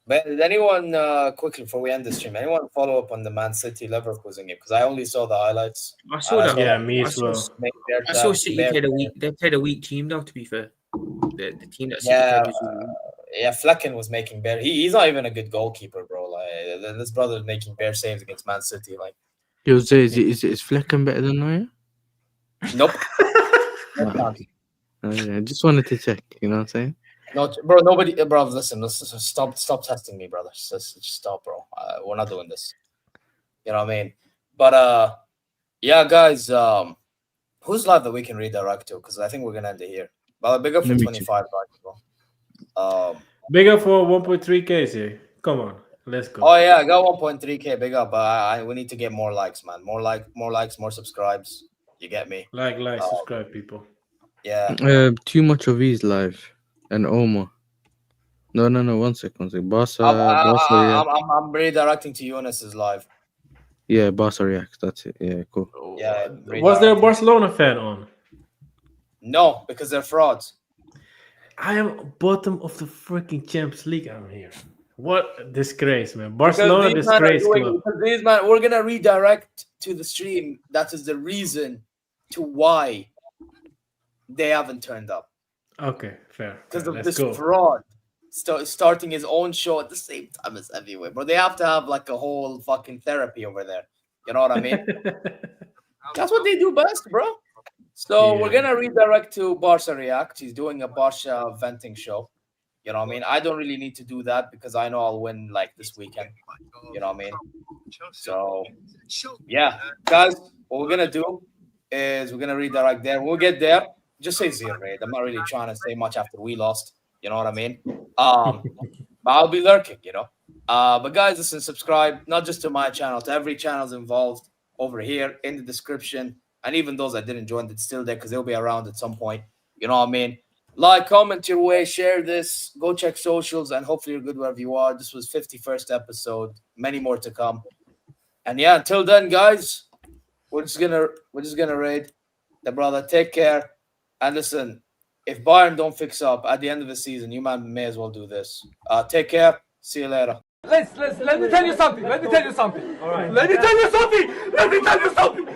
But anyone, quickly before we end the stream, anyone follow up on the Man City Liverpool game? Because I only saw the highlights. I saw that. Yeah, me as well. I saw City played a weak. They played a weak team, though. To be fair, the team that City yeah, played was yeah, Flecken was making bare. He's not even a good goalkeeper, bro. Like, this brother's making bare saves against Man City. Like, Yo, Zay, is Flecken better than Neuer? Nope. I just wanted to check. You know what I'm saying? No, bro. Nobody, bro. Listen, stop testing me, brother. Just stop, bro. We're not doing this. You know what I mean? But yeah, guys. Who's live that we can redirect to? Because I think we're gonna end it here. But big up for 25 likes, bro. Big up for 1.3K, here. Come on, let's go. Oh yeah, I got 1.3K. Big up. We need to get more likes, man. More likes, more subscribes. You get me? Like, subscribe, people. Yeah. Too much of these live and Omar. No. 1 second. Barca. I'm redirecting to Eunice's live. Yeah, Barca reacts. That's it. Yeah, cool. Yeah. Was there a Barcelona fan on? No, because they're frauds. I am bottom of the freaking Champions League. I'm here. What a disgrace, man. Barcelona disgrace club. These man, we're gonna redirect to the stream. That is the reason to why they haven't turned up. Okay, fair. Because of this fraud starting his own show at the same time as everywhere. But they have to have like a whole fucking therapy over there. You know what I mean? That's what they do best, bro. So we're gonna redirect to Barca React. He's doing a Barca venting show. You know what I mean? I don't really need to do that because I know I'll win like this weekend. You know what I mean? So yeah, guys, what we're gonna do is we're gonna redirect there. We'll get there. Just say zero raid. I'm not really trying to say much after we lost. You know what I mean? But I'll be lurking, you know. But guys, listen, subscribe not just to my channel, to every channel's involved over here in the description. And even those that didn't join, it's still there because they'll be around at some point. You know what I mean? Like, comment your way, share this, go check socials, and hopefully you're good wherever you are. This was 51st episode, many more to come. And yeah, until then, guys, we're just gonna raid the brother. Take care. And listen, if Bayern don't fix up at the end of the season, you man may as well do this. Take care. See you later. Let me tell you something. All right. Let me tell you something.